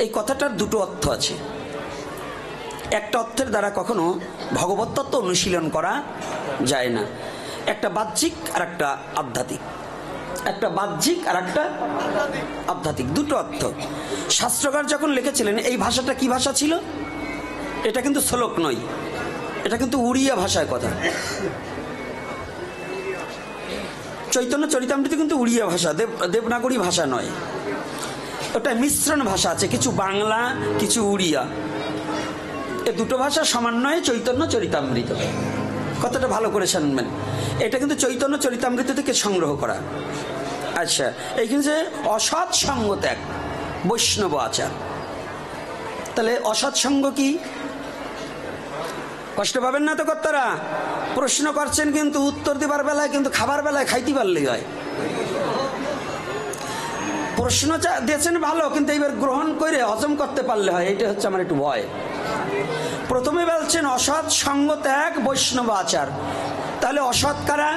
এই কথাটার 2টো অর্থ আছে। একটা অর্থের দ্বারা কখনো ভগবত তত্ত্ব অনুশীলন করা যায় না। একটা বাহ্যিক আর একটা আধ্যাত্মিক, আধ্যাত্মিক, 2টো অর্থ। শাস্ত্রকার যখন লিখেছিলেন, এই ভাষাটা কি ভাষা ছিল? এটা কিন্তু শ্লোক নয়, এটা কিন্তু উড়িয়া ভাষায় কথা। চৈতন্য চরিতামৃত কিন্তু উড়িয়া ভাষা, দেবনাগরী ভাষা নয়। ওটা মিশ্রণ ভাষা আছে, কিছু বাংলা কিছু উড়িয়া, এই 2টো ভাষা সমন্বয়ে চৈতন্য চরিতামৃত। কথাটা ভালো করে শুনবেন, এটা কিন্তু চৈতন্য চরিতামৃত থেকে সংগ্রহ করা। আচ্ছা, এইখানে যে অসৎ সঙ্গ ত্যাগ, বৈষ্ণব আচার, তাহলে অসৎ সঙ্গ কি? কষ্ট পাবেন না তো কর্তারা? প্রশ্ন করছেন কিন্তু উত্তর দেবার বেলায় কিন্তু খাবার বেলায় খাইতে পারলেই হয়। প্রশ্ন দিয়েছেন ভালো, কিন্তু এইবার গ্রহণ করে হজম করতে পারলে হয়, এটা হচ্ছে আমার একটু ভয়। প্রথমে বলছেন অসৎ সঙ্গ ত্যাগ, বৈষ্ণব আচার। তাহলে অসৎ কারা?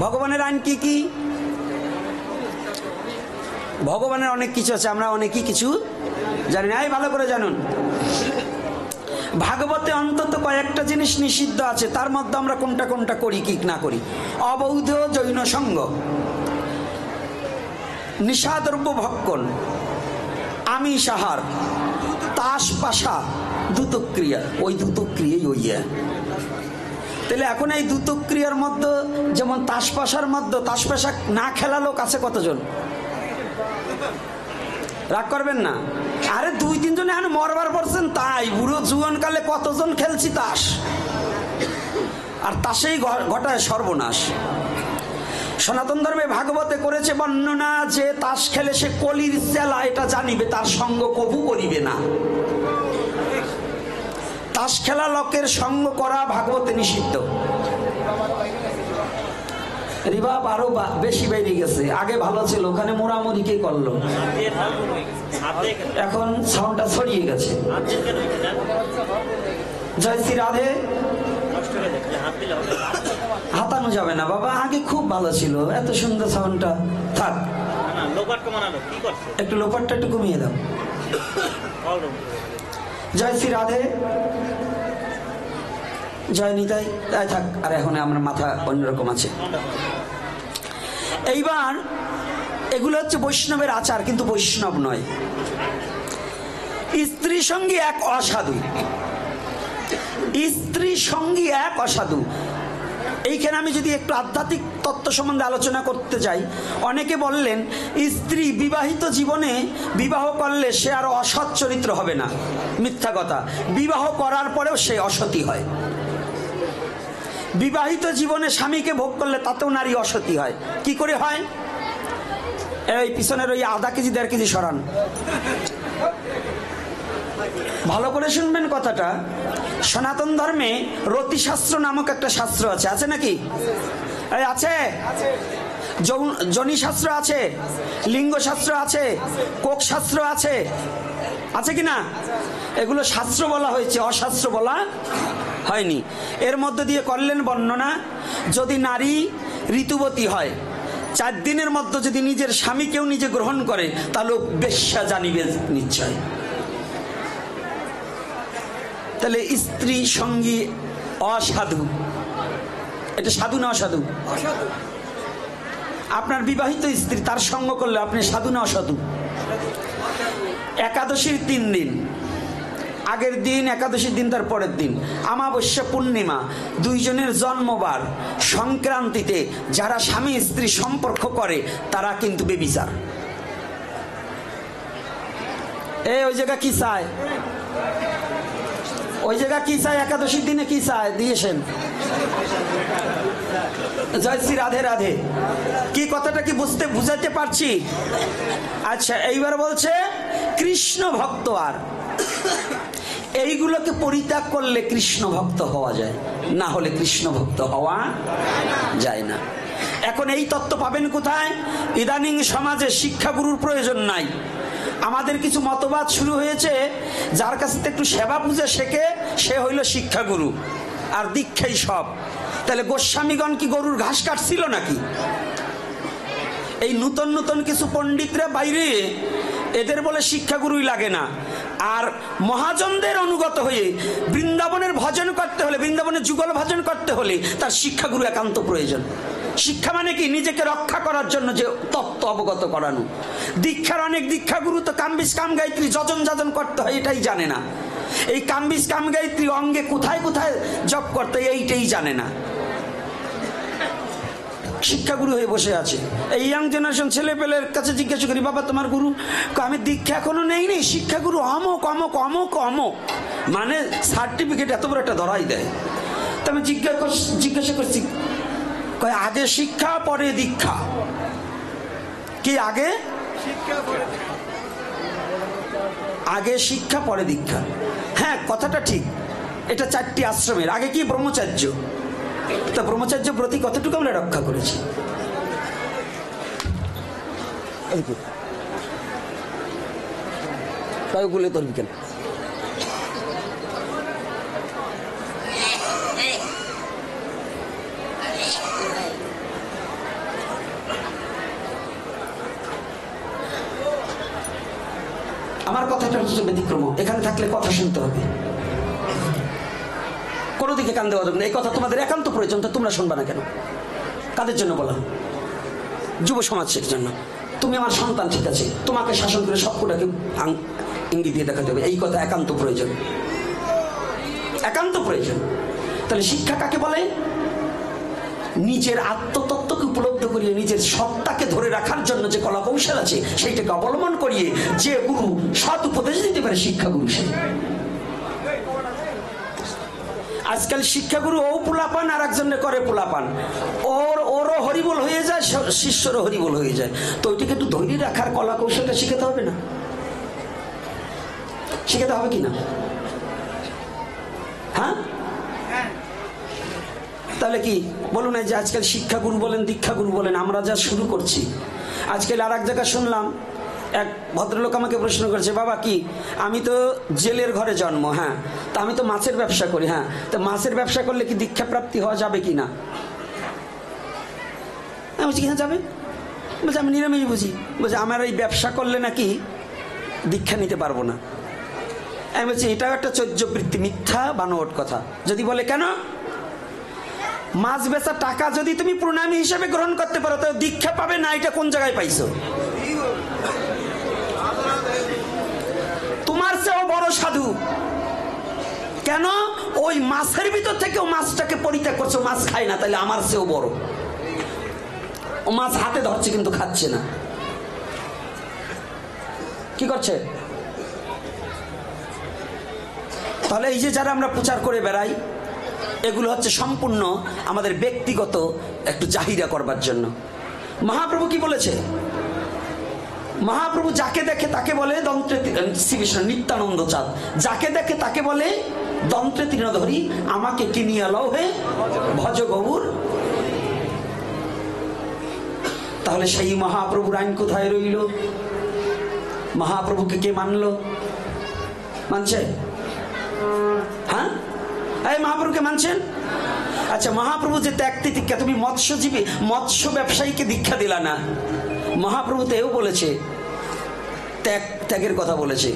ভগবানের আইন কি কি? ভগবানের অনেক কিছু আছে, আমরা অনেকই কিছু জানি না। এই ভালো করে জানুন, ভাগবতে অন্তত কয়েকটা জিনিস নিষিদ্ধ আছে, তার মধ্যে আমরা কোনটা কোনটা করি কি না করি। অবৈধ জৈন সঙ্গ, নিশাদ্রব্য ভক্ষণ, আমিষ আহার, তাস পাশা, দ্রুতক্রিয়া। ওই দ্রুতক্রিয়াই ওইয়া। তাহলে এখন এই দ্রুতক্রিয়ার মধ্যে, যেমন তাস পাশার মধ্যে, তাস পাশা না খেলা লোক আছে কতজন? রাগ করবেন না, আরে 2-3 জন এখন মরবার পড়ছেন, তাই বুড়ো জুয়ানকালে কতজন খেলছি তাস, আর তাসেই ঘটায় সর্বনাশ। সনাতন ধর্মে ভাগবতে করেছে বর্ণনা যে তাস খেলে সে কলির চেলা, এটা জানিবে, তার সঙ্গ কবু করিবে না। তাস খেলা লোকের সঙ্গ করা ভাগবতে নিষিদ্ধ। রিভাব আরো বেশি বেড়ে গেছে, আগে ভালো ছিল, ওখানে মোড়ামুড়ি কে করলো, এখন সাউন্ডটা ছড়িয়ে গেছে। জয় শ্রী রাধে। হাতানো যাবে না বাবা, আগে খুব ভালো ছিল, এত সুন্দর সাউন্ডটা থাক। একটু লোপারটা একটু কমিয়ে দাও। জয় শ্রী রাধে। জয় নিতাই, তাই থাক। আর এখন আমার মাথা অন্যরকম আছে। এইবার এগুলো হচ্ছে বৈষ্ণবের আচার, কিন্তু বৈষ্ণব নয়। স্ত্রী সঙ্গী এক অসাধু, স্ত্রী সঙ্গী এক অসাধু। এইখানে আমি যদি একটু আধ্যাত্মিক তত্ত্ব সম্বন্ধে আলোচনা করতে যাই, অনেকে বললেন স্ত্রী বিবাহিত জীবনে বিবাহ করলে সে আর অসৎ চরিত্র হবে না। মিথ্যা কথা। বিবাহ করার পরেও সে অসতী হয়। বিবাহিত জীবনে স্বামীকে ভোগ করলে তাতেও নারী অসতী হয়। কি করে হয়? এই পিছনের ওই আধা কেজি 1.5 কেজি সরান, ভালো করে শুনবেন কথাটা। সনাতন ধর্মে রতিশাস্ত্র নামক একটা শাস্ত্র আছে, আছে নাকি? এই আছে। যোনি শাস্ত্র আছে, লিঙ্গ শাস্ত্র আছে, কোক শাস্ত্র আছে, আছে কিনা? এগুলো শাস্ত্র বলা হয়েছে, অশাস্ত্র বলা হয়নি। এর মধ্য দিয়ে করলেন বর্ণনা, যদি নারী ঋতুবতী হয়, 4 দিনের মধ্যে যদি নিজের স্বামীকেও নিজে গ্রহণ করে, তাহলে বেশ্যা জানিবে নিশ্চয়। তাহলে স্ত্রী সঙ্গী অসাধু, এটা সাধু না অসাধু? আপনার বিবাহিত স্ত্রী, তার সঙ্গ করলে আপনি সাধু না অসাধু? একাদশীর 3 দিন, আগের দিন, একাদশীর দিন, তার পরের দিন, অমাবস্যা, পূর্ণিমা, 2 জনের জন্মবার, সংক্রান্তিতে যারা স্বামী স্ত্রী সম্পর্ক করে তারা কিন্তু বেবিচার। ওই জায়গা কি চায়? ওই জায়গা কি চায়? একাদশীর দিনে কি চায় দিয়েছেন? জয় শ্রী রাধে রাধে। কি কথাটা কি বুঝাতে পারছি? আচ্ছা, এইবার বলছে কৃষ্ণ ভক্ত, আর এইগুলোকে পরিত্যাগ করলে কৃষ্ণ ভক্ত হওয়া যায়, না হলে কৃষ্ণ ভক্ত হওয়া যায় না। এখন এই তত্ত্ব পাবেন কোথায়? ইদানিং সমাজে শিক্ষাগুরুর প্রয়োজন নাই। আমাদের কিছু মতবাদ শুরু হয়েছে, যার কাছে একটু সেবা পূজা শেখে সে হইল শিক্ষাগুরু, আর দীক্ষাই সব। তাহলে গোস্বামীগণ কি গরুর ঘাস কাটছিল নাকি? এই নূতন নূতন কিছু পণ্ডিতরা বাইরে, এদের বলে শিক্ষাগুরুই লাগে না। আর মহাজনদের অনুগত হয়ে বৃন্দাবনের ভজন করতে হলে, বৃন্দাবনের যুগল ভজন করতে হলে তার শিক্ষাগুরু একান্ত প্রয়োজন। শিক্ষা মানে কি? নিজেকে রক্ষা করার জন্য যে তত্ত্ব অবগত করানো। দীক্ষার অনেক দীক্ষাগুরু তো কাম্বিস কাম গায়ত্রী যজন যাজন করতে হয় এটাই জানে না। এই কাম্বিস কাম গায়ত্রী অঙ্গে কোথায় কোথায় জপ করতে এইটাই জানে না, শিক্ষাগুরু হয়ে বসে আছে। এই ইয়াং জেনারেশন ছেলে পেলের কাছে জিজ্ঞাসা করি, বাবা তোমার গুরু? আমি দীক্ষা এখনো নেই। শিক্ষাগুরু অমক অমক অমক অমক, মানে সার্টিফিকেট এত বড় একটা ধরাই দেয়। তো আমি জিজ্ঞাসা করছি, কয় আগে শিক্ষা পরে দীক্ষা। কি আগে? আগে শিক্ষা পরে দীক্ষা। হ্যাঁ, কথাটা ঠিক। এটা 4টি আশ্রমের। আগে কি? ব্রহ্মচার্য। তা ব্রহ্মচার্য ব্রতী কতটুকু আমরা রক্ষা করেছি? গুলে ধরবি কেন? আমার কথাটা হচ্ছে ব্যতিক্রম। এখানে থাকলে কথা শুনতে হবে, কোনো দিকে কান দেওয়া যাবে না। এই কথা তোমাদের একান্ত প্রয়োজন, তো তোমরা শুনবা না কেন? কাদের জন্য বলা? যুব সমাজের জন্য। তুমি আমার সন্তান, ঠিক আছে, তোমাকে শাসন করে সবকটাকে ইঙ্গিত দিয়ে দেখাতে হবে। এই কথা একান্ত প্রয়োজন, একান্ত প্রয়োজন। তাহলে শিক্ষা কাকে বলে? নিজের আত্মতত্ত্বকে উপলব্ধি করিয়ে নিজের সত্তাকে ধরে রাখার জন্য যে কলা কৌশল আছে সেইটাকে অবলম্বন করিয়ে যে গুরু সৎ উপদেশ দিতে পারে, শিক্ষাগুরু সে। আজকাল শিক্ষাগুরু ও পোলাপান, আর একজনে করে পোলাপান, ওরও হরিবোল হয়ে যায়, শিষ্যরও হরিবোল হয়ে যায়। তো ওইটাকে একটু ধৈর্য রাখার কলা কৌশলটা শিখাতে হবে না? শিখাতে হবে কি না? হ্যাঁ, তাহলে কি বলুন না যে আজকাল শিক্ষাগুরু বলেন, দীক্ষাগুরু বলেন, আমরা যা শুরু করছি। আজকাল আর এক জায়গায় শুনলাম, এক ভদ্রলোক আমাকে প্রশ্ন করেছে, বাবা কি আমি তো জেলের ঘরে জন্ম, হ্যাঁ, তা আমি তো মাছের ব্যবসা করি, হ্যাঁ, তো মাছের ব্যবসা করলে কি দীক্ষা প্রাপ্তি হওয়া যাবে কি না? আমি বলছি হ্যাঁ যাবে। বলছে আমি নিরামিষ বুঝি। বলছে আমার এই ব্যবসা করলে নাকি দীক্ষা নিতে পারবো না। আমি বলছি এটাও একটা চৌর্যবৃত্তি, মিথ্যা বানোয়াট কথা। যদি বলে কেন, মাছ বেচা টাকা যদি তুমি প্রণামী হিসেবে গ্রহণ করতে পারো তো দীক্ষা পাবে না, এটা কোন জায়গায় পাইছো? তোমার চেয়েও বড় সাধু। কেন? ওই মাছের ভিতর থেকেও মাছটাকে পরিত্যাগ করছো, মাছ খায় না, তাহলে আমার চেয়েও বড়। ও মাছ হাতে ধরছে কিন্তু খাচ্ছে না, কি করছে? তাহলে এই যে যারা আমরা প্রচার করে বেড়াই, এগুলো হচ্ছে সম্পূর্ণ আমাদের ব্যক্তিগত একটু জাহিরা করবার জন্য। মহাপ্রভু কি বলেছে? মহাপ্রভু যাকে দেখে তাকে বলে দন্ত্রে শ্রীকৃষ্ণ নিত্যানন্দ চাঁদ, যাকে দেখে তাকে বলে দন্ত্রে তৃণধরি, আমাকে কিনিয়া লও হে ভজ গৌর। তাহলে সেই মহাপ্রভুর আইন কোথায় রইল? মহাপ্রভুকে কে মানলো? মানছে? হ্যাঁ, এই মহাপ্রভুকে মানছেন? আচ্ছা, মহাপ্রভু যে ত্যাগ তিতিক্ষা, তুমি মৎস্যজীবী মৎস্য ব্যবসায়ীকে দীক্ষা দিলা না। মহাপ্রভু তো এও বলেছে, ত্যাগের কথা বলেছে,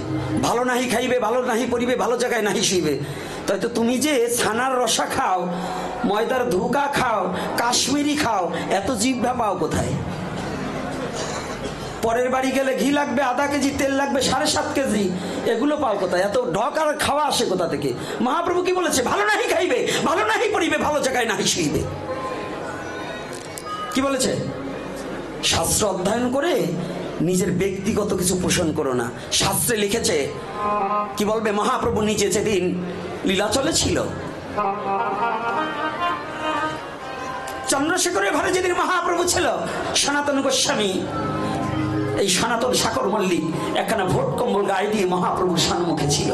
ভালো নাহি খাইবে, ভালো নাহি পরিবে, ভালো জায়গায় নাহি শুইবে। তাই তো তুমি যে ছানার রসা খাও, ময়দার ধোকা খাও, কাশ্মীরি খাও, এত জিহ্বা পাও কোথায়? পরের বাড়ি গেলে ঘি লাগবে আধা কেজি, তেল লাগবে 7.5 কেজি, এগুলো পাও কোথায়? এত ঢক আর খাওয়া আসে কোথা থেকে? মহাপ্রভু কি বলেছে? ভালো নাহি খাইবে, ভালো নাহি পরিবে, ভালো জায়গায় নাহি শুইবে। কি বলেছে? শাস্ত্র অধ্যয়ন করে নিজের ব্যক্তিগত কিছু পোষণ করো না। শাস্ত্রে লিখেছে, কি বলবে? মহাপ্রভু নিজে যেদিন লীলাচলে ছিল, চন্দ্রশেখরের ঘরে যেদিন মহাপ্রভু ছিল, সনাতন গোস্বামী এই সনাতন সাকর মল্লিক একখানা ভোট কম্বল গায়ে দিয়ে মহাপ্রভুর সম্মুখে ছিল।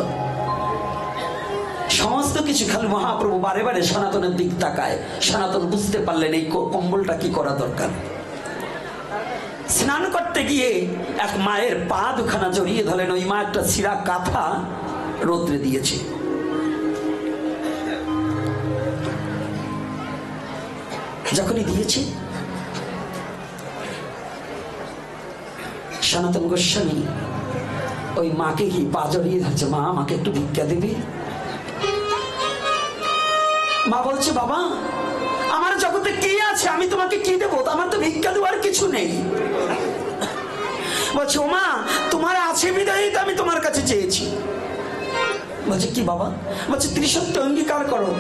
সমস্ত কিছু খালি মহাপ্রভু বারে বারে সনাতনের দিক তাকায়। সনাতন বুঝতে পারলেন এই কম্বলটা কি করা দরকার। স্নান করতে গিয়ে এক মায়ের পা দুখানা জড়িয়ে ধরলেন। ওই মা একটা ছিঁড়া কাঁথা রৌদ্রে দিয়েছে। যখনই দিয়েছে, সনাতন গোস্বামী ওই মাকে কি পা জড়িয়ে ধরছে, মা আমাকে একটু ভিক্ষা দেবে? মা বলছে, বাবা আমার জগতে কে আছে, আমি তোমাকে কি দেবো? আমার তো ভিক্ষা দেওয়ার কিছু নেই। বলছে, ও মা তোমার আছে বিদায়ী তো আমি তোমার কাছে চেয়েছি। বলছে, কি বাবা? বলছে, ত্রিসত্য অঙ্গীকার করো,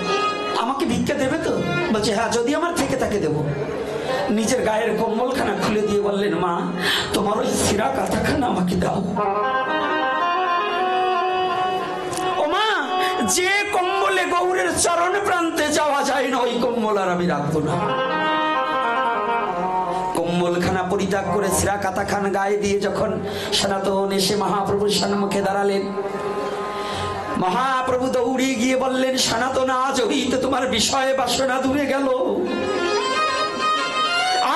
আমাকে ভিক্ষা দেবে তো? বলছে, হ্যাঁ, যদি আমার থেকে তাকে দেবো। নিজের গায়ের কম্বলখানা খুলে দিয়ে বললেন, মা তোমার ওই ছিঁড়া কাঁথাখানা আমাকে দাও। ও মা, যে কম্বলে গৌরের চরণ প্রান্তে যাওয়া যায় না, ওই কম্বল আর আমি রাখবো না। কম্বলখানা পরিত্যাগ করে ছিঁড়া কাঁথাখানা গায়ে দিয়ে যখন সনাতন এসে মহাপ্রভুর সম্মুখে দাঁড়ালেন, মহাপ্রভু দৌড়িয়ে গিয়ে বললেন, সনাতন আজ হইতে তোমার বিষয় বাসনা দূরে গেল,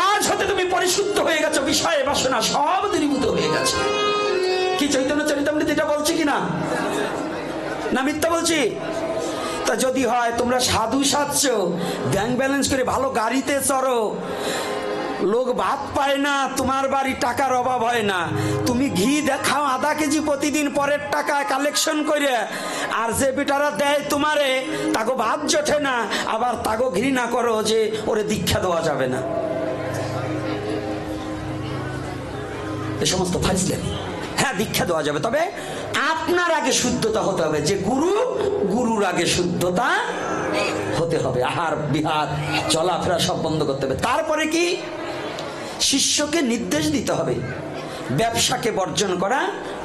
আজ হতে তুমি পরিশুদ্ধ হয়ে গেছো, বিষয় বাসনা সব দূরীভূত হয়ে গেছে। কি চৈতন্য চরিতামৃত এটা বলছে কিনা? না মিথ্যা বলছি? তা যদি হয়, তোমরা সাধু সাজছো, ব্যাংক ব্যালেন্স করে ভালো গাড়িতে চড়ো, লোক ভাত পায় না, তোমার বাড়ি টাকার অভাব হয় না, তুমি ঘি দেখাও আধা কেজি প্রতিদিন পরের টাকা কালেকশন করে, আর যে বেটারা দেয় তোমারে তাকে ভাত জোটে না, আবার তাকে ঘৃণা করো যে ওরে দীক্ষা দেওয়া যাবে না। এ সমস্ত ফাইজলামি। হ্যাঁ, দীক্ষা দেওয়া যাবে, তবে আপনার আগে শুদ্ধতা হতে হবে। যে গুরু, গুরুর আগে শুদ্ধতা হতে হবে। আহার বিহার চলাফেরা সব বন্ধ করতে হবে। তারপরে কি? শিষ্যকে নির্দেশ দিতে হবে। ব্যবসাকে বর্জন করা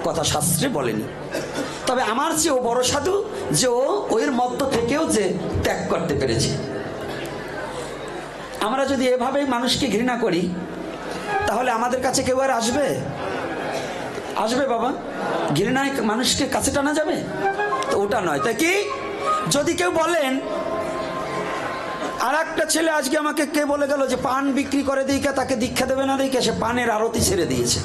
কথা শাস্ত্রে বলেনি। তবে আমার চেয়েও বড় সাধু যে ওর মধ্য থেকেও যে ত্যাগ করতে পেরেছে। আমরা যদি এভাবে মানুষকে ঘৃণা করি, তাহলে আমাদের কাছে কেউ আর আসবে? আসবে বাবা? ঘৃণায় মানুষকে কাছে টানা যাবে? তো ওটা নয়। তাই কি, যদি কেউ বলেন, আর একটা ছেলে আজকে আমাকে কে বলে গেল যে পান বিক্রি করে দিকে তাকে দীক্ষা দেবে না, দেখে সে পানের আরতি ছেড়ে দিয়েছে।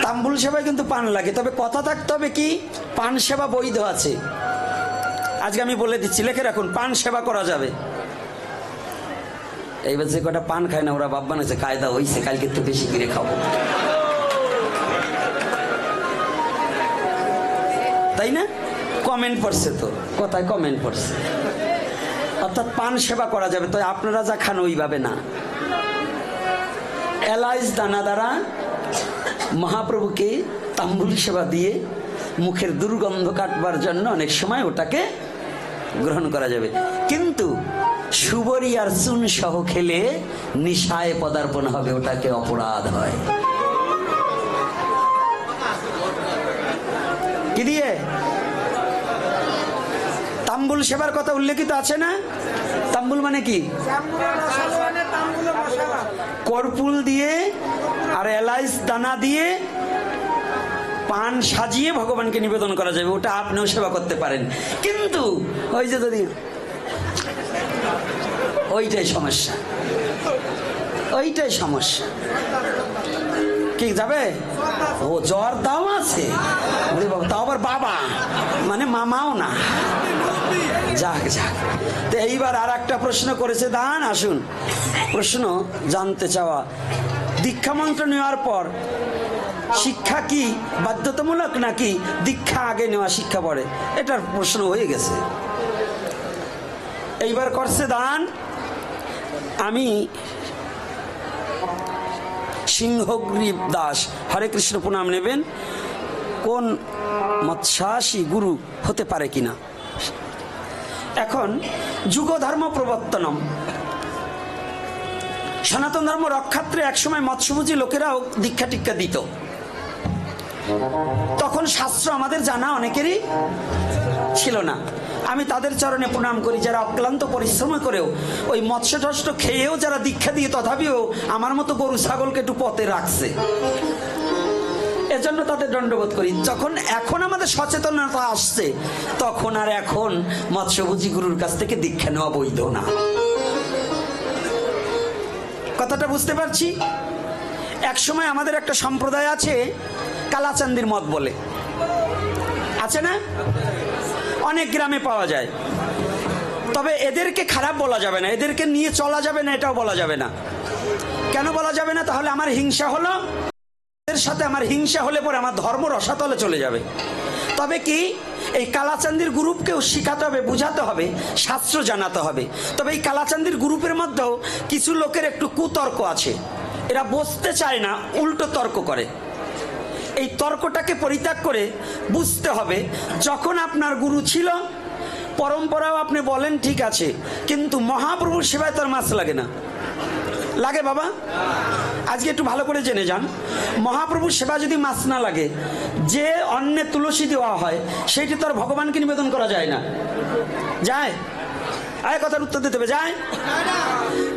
তাম্বুল সেবায় কিন্তু পান লাগে, তবে কথা থাকতে হবে কি, পান সেবা বৈধ আছে। আজকে আমি বলে দিচ্ছি, লেখে রাখুন, পান সেবা করা যাবে। এইবার যে কটা পান খায় না, ওরা বাপ বানাচ্ছে, কায়দা হয়েছে, কালকে একটু বেশি করে খাবো, তাই না? কমেন্ট পড়ছে তো, কথায় কমেন্ট পড়ছে। অর্থাৎ পান সেবা করা যাবে, তো আপনারা যা খান ওইভাবে না। এলাইচ দানা দ্বারা মহাপ্রভুকে তাম্বুল সেবা দিয়ে মুখের দুর্গন্ধ কাটবার জন্য অনেক সময় ওটাকে গ্রহণ করা যাবে, কিন্তু সুবরি আর চুন সহ খেলে নিশায় পদার্পণ হবে, ওটাকে অপরাধ হয়। কি দিয়ে? তাম্বুল সেবার কথা উল্লেখিত আছে না? তাম্বুল মানে কি? কর্পুল দিয়ে আর এলাইচ দানা দিয়ে পান সাজিয়ে ভগবানকে নিবেদন করা যাবে, ওটা আপনিও সেবা করতে পারেন। কিন্তু ওই যে যদি ওইটাই সমস্যা, ওইটাই সমস্যা। কি যাবে? ও জ্বর দাও আছে, তাও আবার বাবা মানে মামাও না। যাক যাক, তো এইবার আর একটা প্রশ্ন করেছে দান, আসুন প্রশ্ন জানতে চাওয়া। দীক্ষা মন্ত্র নেওয়ার পর শিক্ষা কি বাধ্যতামূলক নাকি দীক্ষা আগে নেওয়া শিক্ষা পড়ে? এটার প্রশ্ন হয়ে গেছে। এইবার করছে দান, আমি সিংহগ্রীব দাস, হরে কৃষ্ণ প্রণাম নেবেন, কোন মৎস্যাসী গুরু হতে পারে কিনা? এখন যুগ ধর্ম প্রবর্তনম, সনাতন ধর্ম রক্ষার্থে একসময় মৎস্যভোজী লোকেরাও দীক্ষা টিক্ষা দিত। তখন শাস্ত্র আমাদের জানা অনেকেরই ছিল না। আমি তাদের চরণে প্রণাম করি যারা অক্লান্ত পরিশ্রম করেও ওই মৎস্য টস্য খেয়েও যারা দীক্ষা দিয়ে তথাপিও আমার মতো গরু ছাগলকে একটু পথে রাখছে, এজন্য তাদের দণ্ডবোধ করি। যখন এখন আমাদের সচেতনতা আসছে, তখন আর এখন মৎস্যভোজী গুরুর কাছ থেকে দীক্ষা নেওয়া বৈধ না। কথাটা বুঝতে পারছি? এক সময় আমাদের একটা সম্প্রদায় আছে, কালাচান্দির মত বলে, আছে না? অনেক গ্রামে পাওয়া যায়। তবে এদেরকে খারাপ বলা যাবে না, এদেরকে নিয়ে চলা যাবে না, এটাও বলা যাবে না। কেন বলা যাবে না? তাহলে আমার হিংসা হলো, এর সাথে আমার হিংসা হলে পরে আমার ধর্ম রসাতলে চলে যাবে। তবে কি এই কালাচান্দির গ্রুপকেও শিখাতে হবে, বুঝাতে হবে, শাস্ত্র জানাতে হবে। তবে এই কালাচান্দির গ্রুপের মধ্যেও কিছু লোকের একটু কুতর্ক আছে, এরা বসতে চায় না, উল্টো তর্ক করে। এই তর্কটাকে পরিত্যাগ করে বুঝতে হবে, যখন আপনার গুরু ছিল পরম্পরাও আপনি বলেন ঠিক আছে, কিন্তু মহাপ্রভুর সেবায় তার মাছ লাগে না। লাগে বাবা? আজকে একটু ভালো করে জেনে যান, মহাপ্রভুর সেবা যদি মাছ না লাগে, যে অন্নে তুলসী দেওয়া হয় সেইটি তো আর ভগবানকে নিবেদন করা যায় না। যায়? আয় কথার উত্তর দিতে হবে, যায়?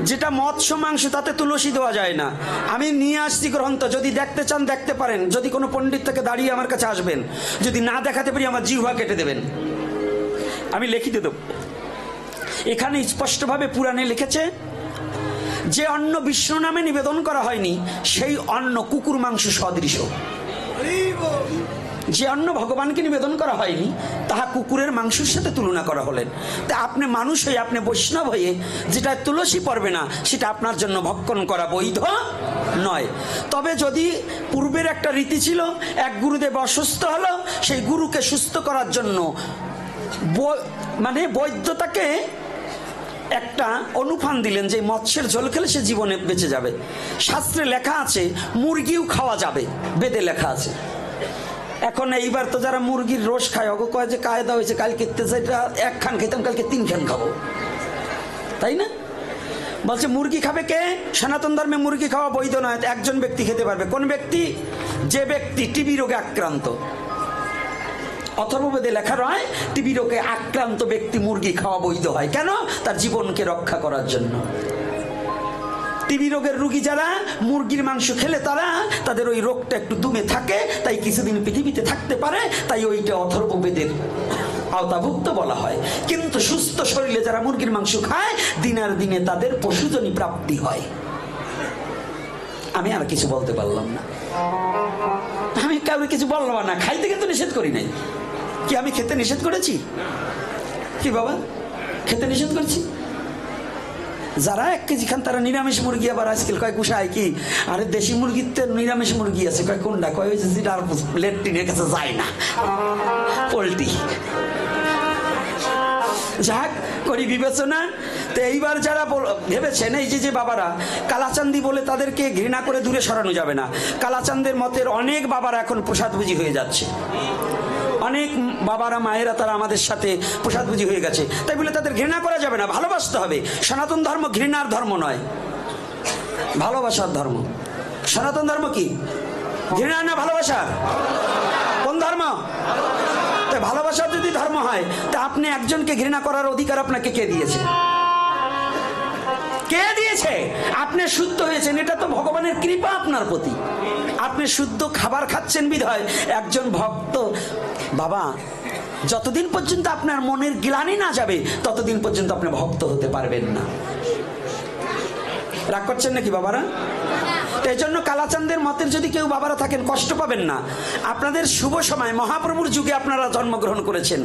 যেটা মৎস্য মাংস তাতে তুলসী দেওয়া যায় না। আমি নিয়ে আসছি গ্রন্থ, যদি দেখতে চান দেখতে পারেন, যদি কোনো পণ্ডিত থেকে দাঁড়িয়ে আমার কাছে আসবেন, যদি না দেখাতে পারি আমার জিহ্বা কেটে দেবেন, আমি লিখিত দেব। এখানে স্পষ্টভাবে পুরাণে লিখেছে, যে অন্ন বিষ্ণু নামে নিবেদন করা হয়নি সেই অন্ন কুকুর মাংস সদৃশ। যে অন্ন ভগবানকে নিবেদন করা হয়নি তাহা কুকুরের মাংসের সাথে তুলনা করা হলেন। তা আপনি মানুষ হয়ে, আপনি বৈষ্ণব হয়ে যেটা তুলসী পড়বে না সেটা আপনার জন্য ভক্ষণ করা বৈধ নয়। তবে যদি পূর্বের একটা রীতি ছিল, এক গুরুদেব অসুস্থ হলো, সেই গুরুকে সুস্থ করার জন্য মানে বৈদ্যতাকে একটা অনুফান দিলেন যে মৎস্যের ঝোল খেলে সে জীবনে বেঁচে যাবে। শাস্ত্রে লেখা আছে মুরগিও খাওয়া যাবে, বেদে লেখা আছে। এখন এইবার তো যারা মুরগির রোজ খায়, ওকে কয় যে কায়দা হয়েছে, কালকে এক খান খেতাম কালকে 3 খান খাবো, তাই না? বলছে মুরগি খাবে কে? সনাতন ধর্মে মুরগি খাওয়া বৈধ নয়, একজন ব্যক্তি খেতে পারবে। কোন ব্যক্তি? যে ব্যক্তি টিবি রোগে আক্রান্ত। অথর্ববেদে লেখা রয় টিবি রোগে আক্রান্ত ব্যক্তি মুরগি খাওয়া বৈধ হয়। কেন? তার জীবনকে রক্ষা করার জন্য। টিবি রোগের রোগী যারা মুরগির মাংস খেলে তাদের ওই রোগটা একটু দমে থাকে, তাই কিছুদিন পৃথিবীতে থাকতে পারে, তাই ওইটা অথর্ববেদের আওতাভুক্ত বলা হয়। কিন্তু সুস্থ শরীরে যারা মুরগির মাংস খায়, দিনের দিনে তাদের পশুজনী প্রাপ্তি হয়। আমি আর কিছু বলতে পারলাম না, আমি কাউকে কিছু বললাম না। খাইতে কিন্তু নিষেধ করি নাই। কি আমি খেতে নিষেধ করেছি? কি বাবা খেতে নিষেধ করছি? যারা 1 কেজি খান তারা নিরামিষ মুরগি। আবার আজকাল কয় কুসায় কি, আরে দেশি মুরগিতে নিরামিষ মুরগি আছে। কয় কোনটা? কয় ওই যে আর লেট্রিনের কাছে যায় না, পোল্ট্রি। যাক করি বিবেচনা। তো এইবার যারা ভেবেছেন এই যে বাবারা কালাচান্দি বলে তাদেরকে ঘৃণা করে দূরে সরানো যাবে না। কালাচান্দের মতের অনেক বাবারা এখন প্রসাদভোজী হয়ে যাচ্ছে, অনেক বাবারা মায়েরা তারা আমাদের সাথে প্রসাদভোজী হয়ে গেছে। তাই বলে তাদের ঘৃণা করা যাবে না, ভালোবাসতে হবে। সনাতন ধর্ম ঘৃণার ধর্ম নয়, ভালোবাসার ধর্ম। সনাতন ধর্ম কি ঘৃণা না ভালোবাসা? কোন ধর্ম? তাই ভালোবাসার যদি ধর্ম হয় তা আপনি একজনকে ঘৃণা করার অধিকার আপনাকে কে দিয়েছে? কে দিয়েছে? আপনি শুদ্ধ হয়েছেন, এটা তো ভগবানের কৃপা আপনার প্রতি। আপনি শুদ্ধ খাবার খাচ্ছেন বিধায় একজন ভক্ত। বাবা, যতদিন পর্যন্ত আপনার মনের গ্লানি না যাবে ততদিন পর্যন্ত আপনি ভক্ত হতে পারবেন না। রাগ করছেন নাকি বাবারা? এই জন্য কালাচাঁদের মতের যদি কেউ বাবারা থাকেন কষ্ট পাবেন না। আপনাদের শুভ সময়, মহাপ্রভুর যুগে আপনারা জন্মগ্রহণ করেছেন।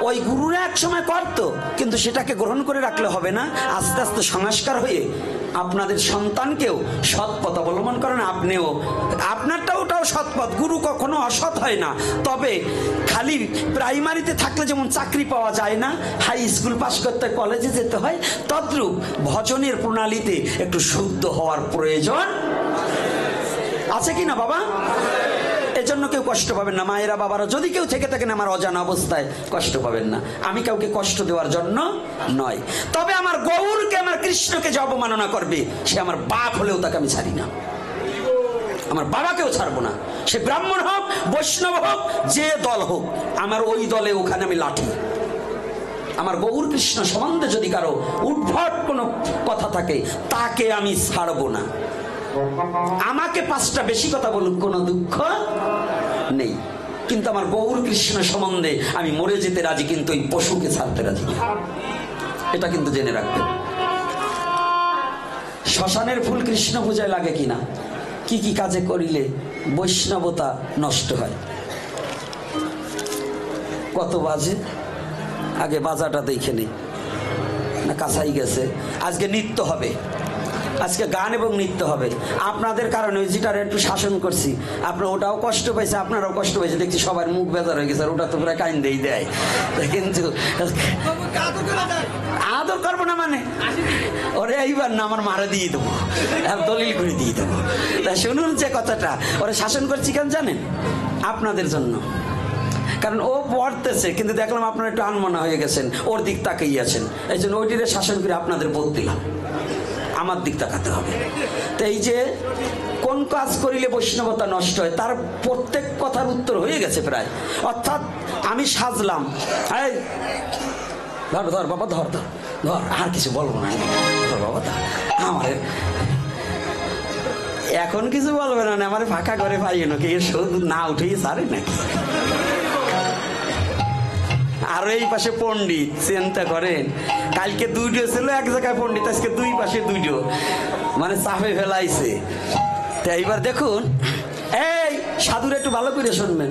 ওই গুরুরা এক সময় করত, কিন্তু সেটাকে গ্রহণ করে রাখলে হবে না। আস্তে আস্তে সংস্কার হয়ে আপনাদের সন্তানকেও সৎ পথ অবলম্বন করেন। আপনিও আপনারটাও ওটাও সৎ পথ। গুরু কখনো অসৎ হয় না। তবে খালি প্রাইমারিতে থাকলে যেমন চাকরি পাওয়া যায় না, হাই স্কুল পাস করতে কলেজে যেতে হয়, তদ্রূপ ভজনের প্রণালীতে একটু শুদ্ধ হওয়ার প্রয়োজন আছে কি না বাবা? এজন্য কেউ কষ্ট পাবেন না। মায়েরা বাবারা যদি কেউ থেকে থাকেন আমার অজানা অবস্থায়, কষ্ট পাবেন না। আমি কাউকে কষ্ট দেওয়ার জন্য নয়। তবে আমার গৌরকে, আমার কৃষ্ণকে যে অবমাননা করবে, সে আমার বাপ হলেও তাকে আমি ছাড়ি না। আমার বাবাকেও ছাড়বো না। সে ব্রাহ্মণ হোক, বৈষ্ণব হোক, যে দল হোক, আমার ওই দলে ওখানে আমি লাঠি। আমার গৌর কৃষ্ণ সম্বন্ধে যদি কারো উদ্ভট কোনো কথা থাকে তাকে আমি ছাড়বো না। আমাকে 5টা বেশি কথা বলুক, কোনো দুঃখ নেই, কিন্তু আমার গৌর কৃষ্ণ সম্বন্ধে আমি মরে যেতে রাজি, কিন্তু ওই পশুকে ছাড়তে রাজি না। এটা কিন্তু জেনে রাখবেন। শ্মশানের ফুল কৃষ্ণ পূজায় লাগে কিনা, কি কি কাজে করিলে বৈষ্ণবতা নষ্ট হয়। কত বাজে? আগে বাজাটা দেখে নেই না, কাছাই গেছে। আজকে নৃত্য হবে, আজকে গান এবং নৃত্য হবে। আপনাদের কারণে ওই যেটার একটু শাসন করছি, আপনার ওটাও কষ্ট পাইছে, আপনারাও কষ্ট পাইছে। দেখছি সবার মুখ বেজার হয়ে গেছে, আর ওটা তো প্রায় কাইন্দেই দেয়। কিন্তু আদর করবো না মানে ওরে এইবার না আমার মারা দিয়ে দেবো, দলিল করে দিয়ে দেবো। তা শুনুন যে কথাটা, ওরা শাসন করছি কেন জানেন? আপনাদের জন্য। কারণ ও পড়তেছে, কিন্তু দেখলাম আপনারা একটু আনমনা হয়ে গেছেন, ওর দিক তাকিয়ে আছেন। এই জন্য ওইটিরে শাসন করে আপনাদের বোধ দিলাম, আমার দিক তাকাতে হবে। তো এই যে কোন কাজ করিলে বৈষ্ণবতা নষ্ট হয়, তার প্রত্যেক কথার উত্তর হয়ে গেছে প্রায়। অর্থাৎ আমি সাজলাম, এই ধর ধর বাবা, ধর ধর ধর, আর কিছু বলবো না, ধর বাবা ধর। আমার এখন কিছু বলবে না, আমার ফাঁকা করে পাইয়ে নাকি শুধু না উঠেই সারে নাকি। আর এই পাশে পণ্ডিত, চিন্তা করেন, কালকে 2টো ছিল এক জায়গায় পণ্ডিত, আজকে 2 পাশে 2টো, মানে চাপে ফেলাইছে। তো এইবার দেখুন, এই সাধুর একটু ভালো করে শুনবেন।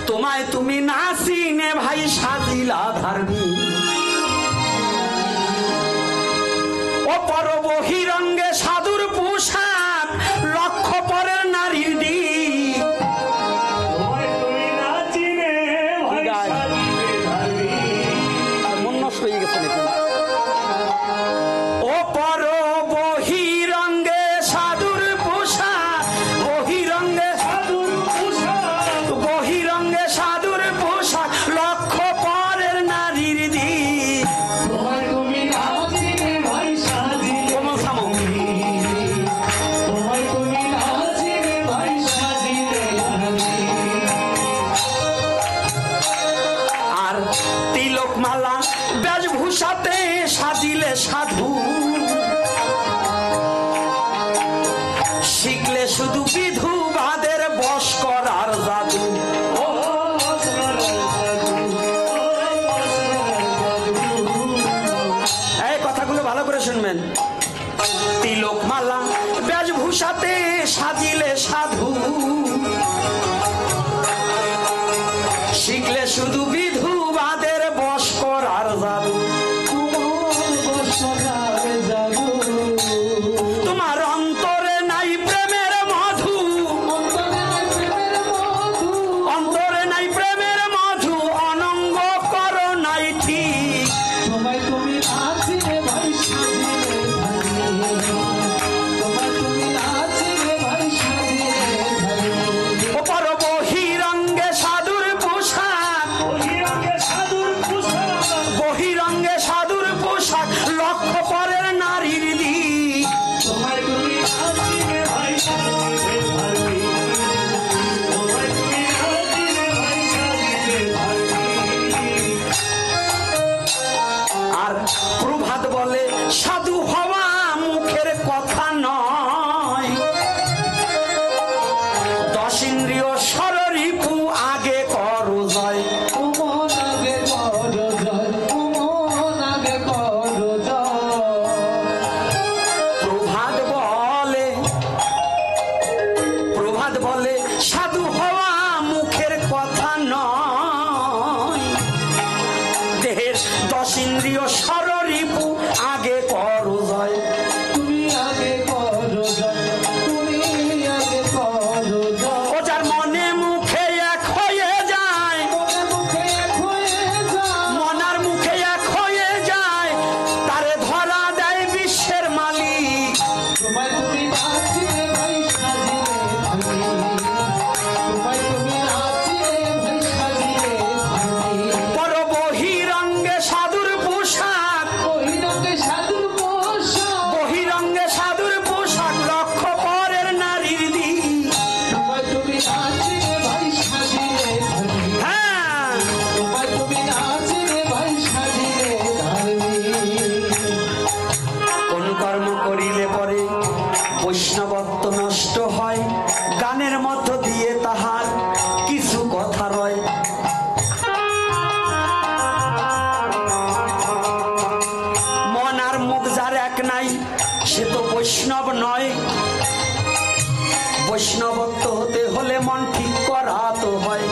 তোমায় তুমি না চিনে ভাই সাজিলা ধার্মী, অপর বহিরঙ্গে সাধুর পোশাক, লক্ষ পরের নারীর দিক। মন নষ্ট হয়ে গেছে নাকি? অপর বহিরঙ্গে সাধুর পোশাক, বহিরঙ্গে সাধুর পোশাক, বহিরঙ্গে সাধুর পোশাক, লক্ষ পরের নারীর দিক। ইন্দ্রিয় ষড়রিপু আগে করো জয়। প্রভাত বলে সাধু হওয়া মুখের কথা নয়, দেহের 10 ইন্দ্রিয় ষড়রিপু আগে করো জয়। ও যার মনে মুখে এক হয়ে যায়, মনার মুখে এক হয়ে যায়, তারে ধরা দেয় বিশ্বের মালিক। পর বহিরঙ্গে সাধুর পোশাক, বহিরঙ্গে সাধুর পোশাক, লক্ষ্য পরের নারীর দিক। হ্যাঁ, কোন কর্ম করিলে পরে বৈষ্ণবত্ব নষ্ট হয়, গানের মধ্য দিয়ে তাহার কিছু কথা রয়। মন আর মুখ যার এক নাই, সে তো বৈষ্ণব নয়। বৈষ্ণবত্ব হতে হলে মন ঠিক করা তো হয়।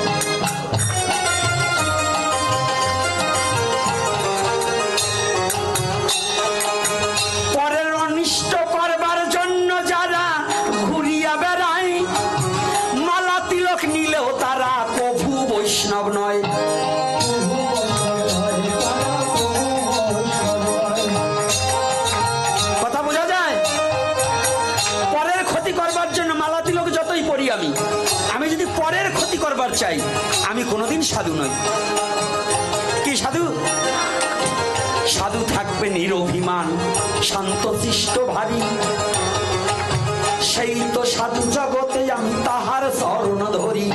পরের অনিষ্ট করবার জন্য যারা ঘুরিয়া বেড়ায়, মালা তিলক নিলেও তারা কভু বৈষ্ণব নয়। কথা বোঝা যায়? পরের ক্ষতি করবার জন্য মালা তিলক যতই পড়ি আমি যদি পরের ক্ষতি করবার চাই, আমি কোনোদিন সাধু নই। কি সাধু? সাধু থাকবে নিরভিমান, শান্তশিষ্ট ভারী, সেই তো সাধু জগতে আমি তাহার শরণ ধরি।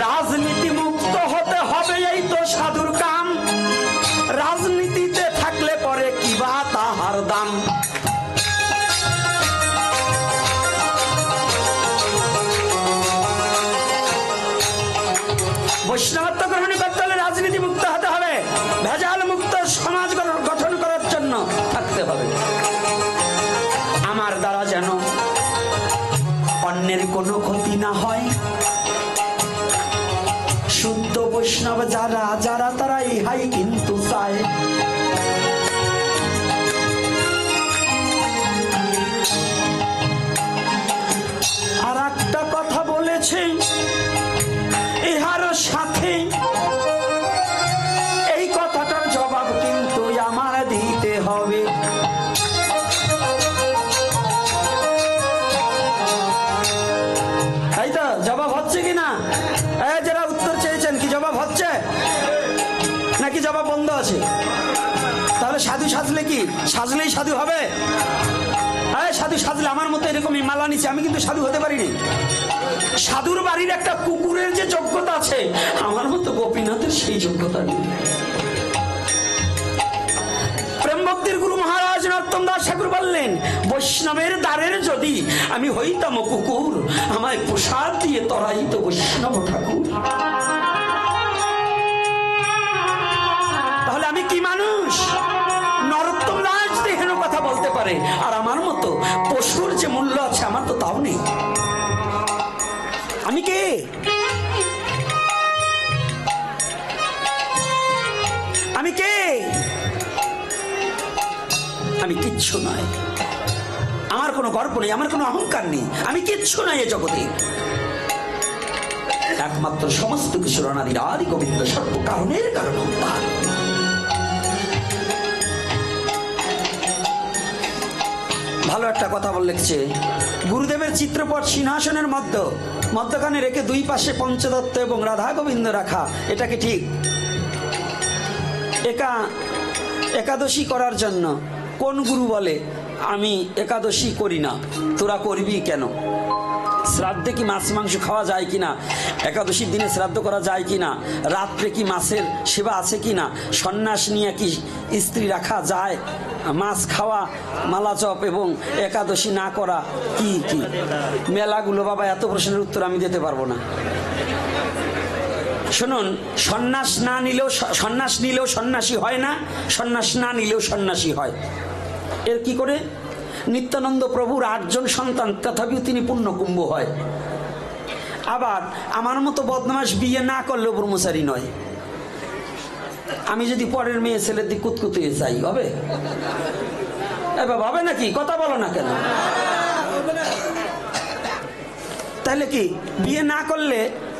রাজনীতি মুক্ত হতে হবে, এই তো সাধুর কাম। রাজনীতিতে থাকলে পরে কিবা তাহার দাম। বৈষ্ণবত্ব গ্রহণ করতে হলে রাজনীতি মুক্ত হতে হবে, ভেজাল মুক্ত সমাজ গঠন করার জন্য থাকতে হবে। আমার দ্বারা যেন অন্যের কোনো ক্ষতি না হয়। শুদ্ধ বৈষ্ণব যারা যারা তারা ইহাই কিন্তু চায়। আর একটা কথা বলেছে ইহার সাথে, এই কথাটার জবাব কিন্তু আমার দিতে হবে। তাই তো জবাব হচ্ছে কিনা? যারা উত্তর চেয়েছেন, কি জবাব হচ্ছে নাকি জবাব বন্ধ আছে? তাহলে সাধু সাজলে কি সাজলেই সাধু হবে? সাধু সাজলে আমার মতো এরকম মালা নিচ্ছে, আমি কিন্তু সাধু হতে পারিনি। সাধুর বাড়ির একটা কুকুরের যে যোগ্যতা আছে, আমার মতো গোপীনাথের সেই যোগ্যতা নেই। প্রেম ভক্তির গুরু মহারাজ নরোত্তম দাস ঠাকুর বললেন, বৈষ্ণবের দ্বারের যদি আমি হইতাম কুকুর, আমায় প্রসাদ দিয়ে তরাইত বৈষ্ণব ঠাকুর। তাহলে আমি কি মানুষ? নরোত্তম দাস হেন কথা বলতে পারে, আর আমার মতো পশুর যে মূল্য আছে আমার তো তাও নেই। আমি কে? আমি কে? আমি কিচ্ছু নয়। আমার কোনো গর্ব নেই, আমার কোনো অহংকার নেই, আমি কিচ্ছু নাই এ জগতে। একমাত্র সমস্ত কিছু অনাদির আদি গোবিন্দ, সর্ব কারণের কারণ। ভালো একটা কথা বলেছে, গুরুদেবের চিত্রপট সিংহাসনের মধ্যখানে রেখে দুই পাশে পঞ্চদত্ত এবং রাধা গোবিন্দ রাখা, এটা কি ঠিক? একাদশী করার জন্য কোন গুরু বলে আমি একাদশী করি না, তোরা করবি কেন? শ্রাদ্ধে কি মাছ মাংস খাওয়া যায় কিনা, একাদশীর দিনে শ্রাদ্ধ করা যায় কিনা, রাত্রে কি মাছের সেবা আছে কিনা, সন্ন্যাস নিয়ে কি স্ত্রী রাখা যায়, মাছ খাওয়া, মালাজপ এবং একাদশী না করা কি কি মেলাগুলো, বাবা এত প্রশ্নের উত্তর আমি দিতে পারবো না। শুনুন, সন্ন্যাস নিলেও সন্ন্যাসী হয় না, সন্ন্যাস না নিলেও সন্ন্যাসী হয়। এর কি করে? নিত্যানন্দ প্রভুর 8 জন সন্তান, তথাপিও তিনি পূর্ণকুম্ভ হয়। আবার আমার মতো বদমাস বিয়ে না করলেও ব্রহ্মচারী নয়। আমি যদি পরের মেয়ে ছেলের দিক কুতকুতিয়ে চাই, হবে? এবার হবে নাকি? কথা বলো না কেন? তাহলে কি বিয়ে না করলে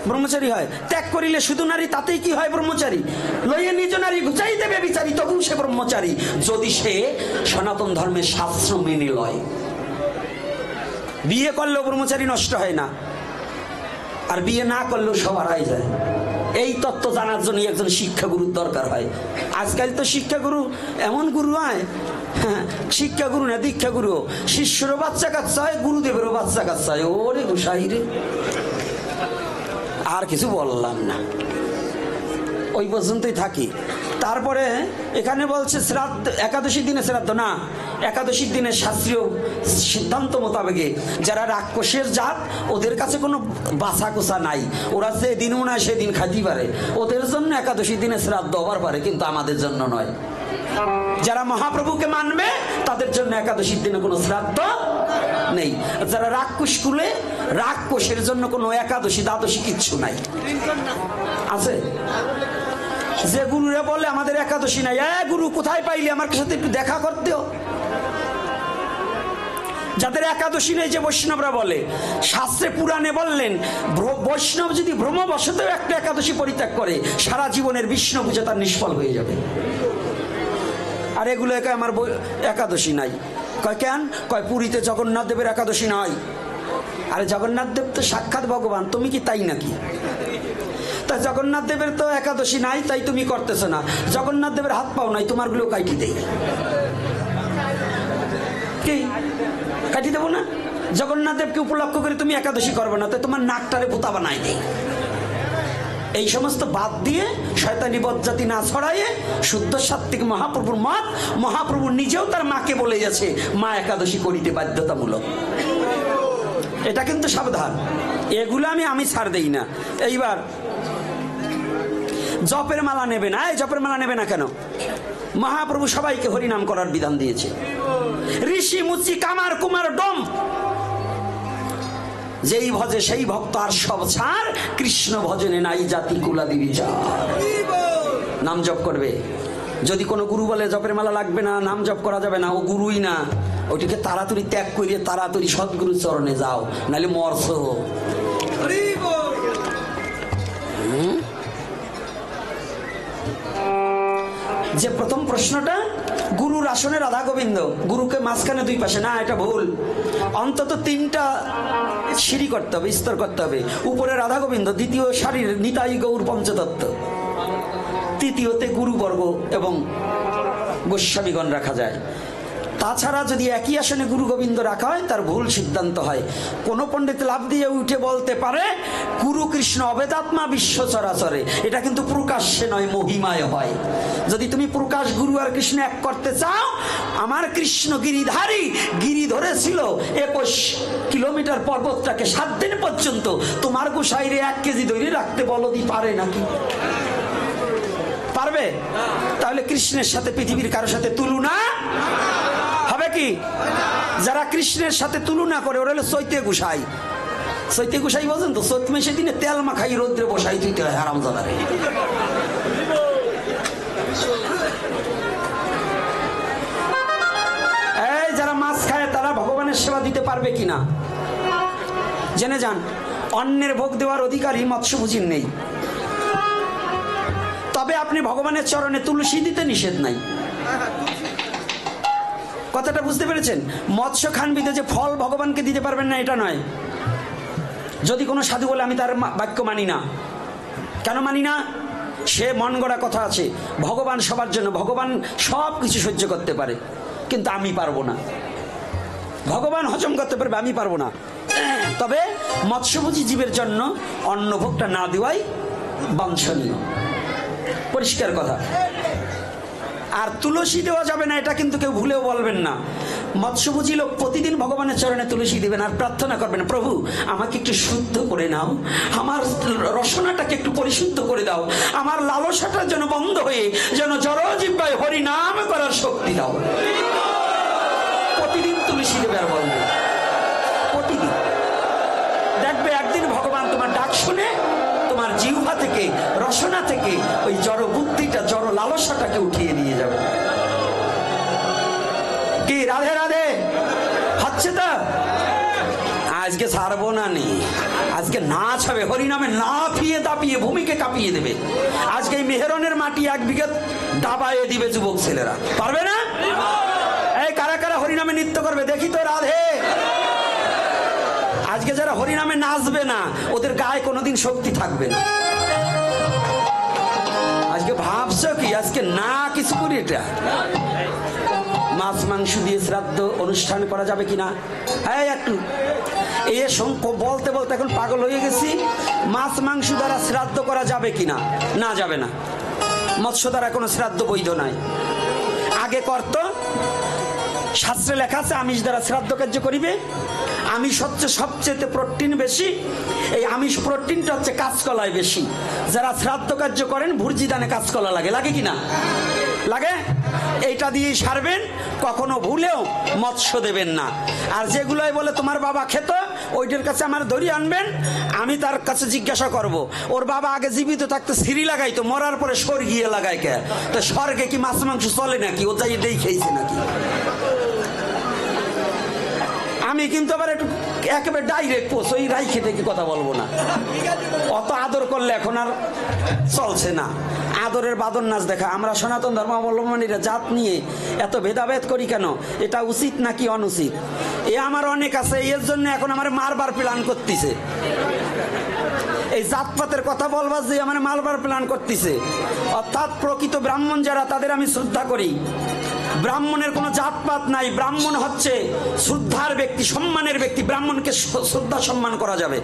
ব্রহ্মচারী হয়? ত্যাগ করিলে শুধু নারী, তাতেই কি হয় ব্রহ্মচারী? লইয়ে নিজ নারী ঘুচাই দেবে বিচারী, তবু সে ব্রহ্মচারী, যদি সে সনাতন ধর্মের শাস্ত্র মেনে লয়। বিয়ে করলেও ব্রহ্মচারী নষ্ট হয় না, আর বিয়ে না করলেও সব হারাই যায়। এই তত্ত্ব জানার জন্য একজন শিক্ষাগুরুর দরকার হয়। আজকাল তো শিক্ষাগুরু এমন গুরু হয়, শিক্ষাগুরু না দীক্ষাগুরু, শিষ্যেরও বাচ্চা কাচ্চা হয়, গুরুদেবেরও বাচ্চা কাচ্চা হয়। ওরে গোসাই রে, আর কিছু বললাম না, ওই পর্যন্তই থাকি। তারপরে এখানে বলছে শ্রাদ্ধ, একাদশীর দিনে শ্রাদ্ধ না, একাদশীর দিনে শাস্ত্রীয় সিদ্ধান্ত মোতাবেকে যারা রাক্ষসের জাত, ওদের কাছে কোনো বাছা কোষা নাই, ওরা যেদিনও না সেদিন খাইতে পারে, ওদের জন্য একাদশীর দিনে শ্রাদ্ধ হবার পারে, কিন্তু আমাদের জন্য নয়। যারা মহাপ্রভুকে মানবে তাদের জন্য একাদশীর দিনে কোনো শ্রাদ্ধ নেই। যারা রাক্ষস কুলে, রাক্ষসের জন্য কোনো একাদশী দ্বাদশী কিচ্ছু নাই। আছে যে গুরুরা বলে আমাদের একাদশী নাই, গুরু কোথায় পাইলে আমার সাথে একটু দেখা করতেও। যাদের একাদশী নেই, যে বৈষ্ণবরা বলে, শাস্ত্রে পুরাণে বললেন বৈষ্ণব যদি ভ্রমবশতেও একটা একাদশী পরিত্যাগ করে, সারা জীবনের বিষ্ণু পূজা তার নিষ্ফল হয়ে যাবে। আর এগুলো আমার একাদশী নাই। কয় কেন? কয় পুরীতে জগন্নাথ দেবের একাদশী নয়। আরে জগন্নাথ দেব তো সাক্ষাৎ ভগবান, তুমি কি তাই নাকি? তা জগন্নাথ দেবের তো একাদশী নাই, তাই তুমি করতেছো না। জগন্নাথ দেবের হাত পাও নাই, তোমার গুলো কাটি দেই, কি কাটি দেবো না? জগন্নাথ দেবকে উপলক্ষ করে তুমি একাদশী করবে না, তাই তোমার নাকটারে পোতা বানাই দেই। এই সমস্ত বাদ দিয়ে, শয়তানি বজ্জাতি না ছড়াইয়ে শুদ্ধ সাত্ত্বিক মহাপ্রভুর মত, মহাপ্রভু নিজেও তার মাকে বলে গেছে মা একাদশী করিতে বাধ্যতামূলক। এটা কিন্তু সাবধান, এগুলো আমি ছাড় দেই না। এইবার জপের মালা নেবে না। এই জপের মালা নেবে না কেন? মহাপ্রভু সবাইকে হরিনাম করার বিধান দিয়েছে। ঋষি মুচি কামার কুমার ডম, যেই ভজে সেই ভক্ত আর সব ছাড়, কৃষ্ণ ভজনে নাই জাতি কুলাদি বিচার। নাম জপ করবে। যদি কোনো গুরু বলে জপের মালা লাগবে না, নাম জপ করা যাবে না, ও গুরুই না। ওইটাকে তাড়াতাড়ি ত্যাগ করিয়ে তাড়াতাড়ি সদ্গুরু চরণে যাও, নাহলে মরছ। যে প্রথম প্রশ্নটা, গুরুর আসনে রাধা গোবিন্দ, গুরুকে মাঝখানে দুই পাশে, না, এটা ভুল। অন্তত 3টা সিঁড়ি করতে হবে, স্তর করতে হবে। উপরে রাধা গোবিন্দ, দ্বিতীয় সারির নিতাই গৌর পঞ্চতত্ত্ব, তৃতীয়তে গুরুবর্গ এবং গোস্বামীগণ রাখা যায়। তাছাড়া যদি একই আসনে গুরু গোবিন্দ রাখা হয়, তার ভুল সিদ্ধান্ত হয়। কোন পণ্ডিত লাভ দিয়ে উঠে বলতে পারে গুরু কৃষ্ণ অবেদাত্মা বিশ্ব চরাচরে, এটা কিন্তু প্রকাশ্যে নয়, মহিমায় হয়। যদি তুমি প্রকাশ গুরু আর কৃষ্ণ এক করতে চাও, আমার কৃষ্ণ গিরিধারী, গিরি ধরেছিল 21 কিলোমিটার পর্বতটাকে 7 দিন পর্যন্ত, তোমার গোসাইরে 1 কেজি ধরে রাখতে বলদি পারে নাকি? পারবে? তাহলে কৃষ্ণের সাথে পৃথিবীর কারোর সাথে তুলনা হবে কি? যারা কৃষ্ণের সাথে তুলনা করে, ওরা হলো চৈতে গোসাই। চৈতে গোসাই বলছেন তো, চৈত মাসে দিনে তেল মাখাই রৌদ্রে বসাই তুইতে হয় হারামজাদারে। এই যারা মাছ খায়, তারা ভগবানের সেবা দিতে পারবে কিনা জেনে যান। অন্যের ভোগ দেওয়ার অধিকারী মৎস্যভোজীর নেই, তবে আপনি ভগবানের চরণে তুলসী দিতে নিষেধ নাই। কথাটা বুঝতে পেরেছেন? মৎস্য খান বিদে যে ফল ভগবানকে দিতে পারবেন না, এটা নয়। যদি কোনো সাধু বলে আমি তার বাক্য মানি না, কেন মানি না? সে মন গড়া কথা আছে। ভগবান সবার জন্য, ভগবান সব কিছু সহ্য করতে পারে, কিন্তু আমি পারবো না। ভগবান হজম করতে পারবে, আমি পারবো না। তবে মৎস্যভোজী জীবের জন্য অন্নভোগটা না দেওয়াই বাঞ্ছনীয়, পরিষ্কার কথা। আর তুলসী দেওয়া যাবে না, এটা কিন্তু কেউ ভুলেও বলবেন না। মৎস্যভোজী লোক প্রতিদিন ভগবানের চরণে তুলসী দিবেন আর প্রার্থনা করবেন, প্রভু আমাকে একটু শুদ্ধ করে নাও, আমার রসনাটাকে একটু পরিশুদ্ধ করে দাও, আমার লালসাটা যেন বন্ধ হয়ে যেন জড়জিহ্বায় হরি নাম করার শক্তি দাও। প্রতিদিন তুলসী দেবে আর বলবে, প্রতিদিন দেখবে একদিন ভগবান তোমার ডাক শুনে তোমার জিহ্বা থেকে, রসনা থেকে ওই জড় বুদ্ধিটা, জড় লালসাটাকে উঠিয়ে নিয়ে যাবে। কি রাধে রাধে হচ্ছে তো? আজকে ছাড়বো না নি, আজকে নাচ হবে, হরিনামে লাফিয়ে দাপিয়ে ভূমিকে কাঁপিয়ে দেবে। আজকে এই মেহেরনের মাটি 1 বিঘা দাবায়ে দিবে যুবক ছেলেরা, পারবে না? এই কারা কারা হরিনামে নৃত্য করবে দেখি তো? রাধে। আজকে যারা হরিনামে নাচবে না ওদের গায়ে কোনোদিন শক্তি থাকবে না। আজকে ভাবছো কি আজকে না কিছু করি? এটা মাছ মাংস দিয়ে শ্রাদ্ধ অনুষ্ঠান করা যাবে কিনা? হ্যাঁ, একটু এই বলতে বলতে এখন পাগল হয়ে গেছি। মাছ মাংস দ্বারা শ্রাদ্ধ করা যাবে কিনা? না, যাবে না। মৎস্য দ্বারা কোনো শ্রাদ্ধ বৈধ নাই। আগে করত, শাস্ত্রে লেখা আছে আমিষ দ্বারা শ্রাদ্ধ কার্য করিবে। আমিষ হচ্ছে সবচেয়ে প্রোটিন বেশি, এই আমিষ প্রোটিনটা হচ্ছে কাঁচকলায় বেশি। যারা শ্রাদ্ধ কার্য করেন ভুর্জি দানে কাঁচকলা লাগে, লাগে কিনা? লাগে। এইটা দিয়েই সারবেন, কখনো ভুলেও মৎস্য দেবেন না। আর যেগুলোই বলে তোমার বাবা খেত, ওইটার কাছে আমার ধরি আনবেন, আমি তার কাছে জিজ্ঞাসা করব ওর বাবা আগে জীবিত থাকতে সিঁড়ি লাগাইতো, মরার পরে স্বর্গীয় লাগায় কে? তো স্বর্গে কি মাছ মাংস চলে নাকি? ও যাই এটাই খেয়েছে নাকি? আমি কিন্তু আবার একটু একেবারে ডাইরেক্ট পোষ, ওই রাই খেতে কি কথা বলবো না। অত আদর করলে এখন আর চলছে না। আদরের বাদর নাচ দেখা। আমরা সনাতন ধর্মাবলম্বনীরা জাত নিয়ে এত ভেদাভেদ করি কেন? এটা উচিত নাকি অনুচিত? এ আমার অনেক আছে, এর জন্য এখন আমার মারবার প্ল্যান করতেছে। এই জাতপাতের কথা বলবার যে আমার মারবার প্ল্যান করতেছে। অর্থাৎ প্রকৃত ব্রাহ্মণ যারা, তাদের আমি শ্রদ্ধা করি। ব্রাহ্মণের কোনো জাতপাত নাই। ব্রাহ্মণ হচ্ছে শ্রদ্ধার ব্যক্তি, সম্মানের ব্যক্তি। ব্রাহ্মণকে শ্রদ্ধা সম্মান করা যাবে,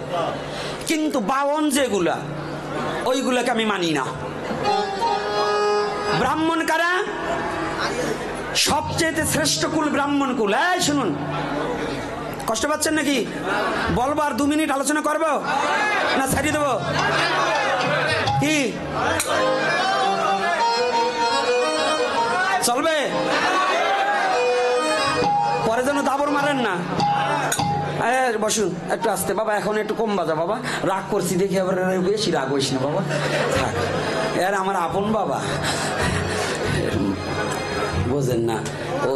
কিন্তু বাওন যেগুলা, ওইগুলাকে আমি মানি না। ব্রাহ্মণ কারা? সবচেয়ে শ্রেষ্ঠ কুল ব্রাহ্মণ কুল। এই শুনুন, কষ্ট পাচ্ছেন নাকি? বলবো আর 2 মিনিট আলোচনা করবো না ছাড়িয়ে দেবো? কি চলবে? পরে যেন দাবর মারেন না। বসুন একটু আসতে বাবা, এখন একটু কম বাজা বাবা, রাগ করছি দেখি আবার বেশি রাগ হইস না বাবা, থাক। এর আমার আপন বাবা, বোঝেন না ও।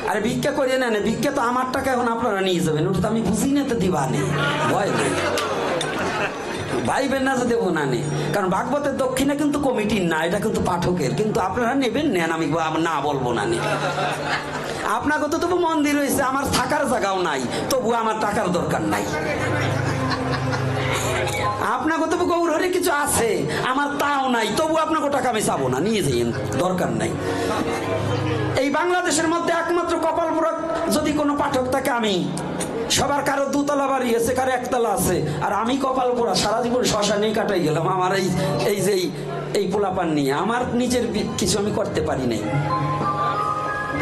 আরে ভিক্ষা করিয়ে নেন, ভিক্ষা তো আমার টাকা এখন আপনারা নিয়ে যাবেন, ওটা তো আমি বুঝি না, তো দিবা নেই, ভয় নেই, ভাইবেন না যে দেবো না নে। কারণ ভাগবতের দক্ষিণা কিন্তু কমিটির না, এটা কিন্তু পাঠকের। কিন্তু আপনারা নেবেন, নেন, আমি না বলবো না নে। আপনাকে তো তবু মন্দির হয়েছে, আমার থাকার জায়গাও নাই, তবু আমার টাকার দরকার নাই। আপনাকে তবু গৌরহরে কিছু আছে, আমার তাও নাই, তবু আপনাকে টাকা আমি চাবো না, নিয়ে যাইন, দরকার নাই। এই বাংলাদেশের মধ্যে একমাত্র কপালপুরা যদি কোনো পাঠক থাকে আমি। সবার কারো 2 তলা বাড়ি আছে, কারো 1 তলা আছে, আর আমি কপাল পোড়া সারা জীবন শ্মশানে কাটাই গেলাম। আমার এই যে এই পোলাপান নিয়ে আমার নিজের কিছু আমি করতে পারি নাই।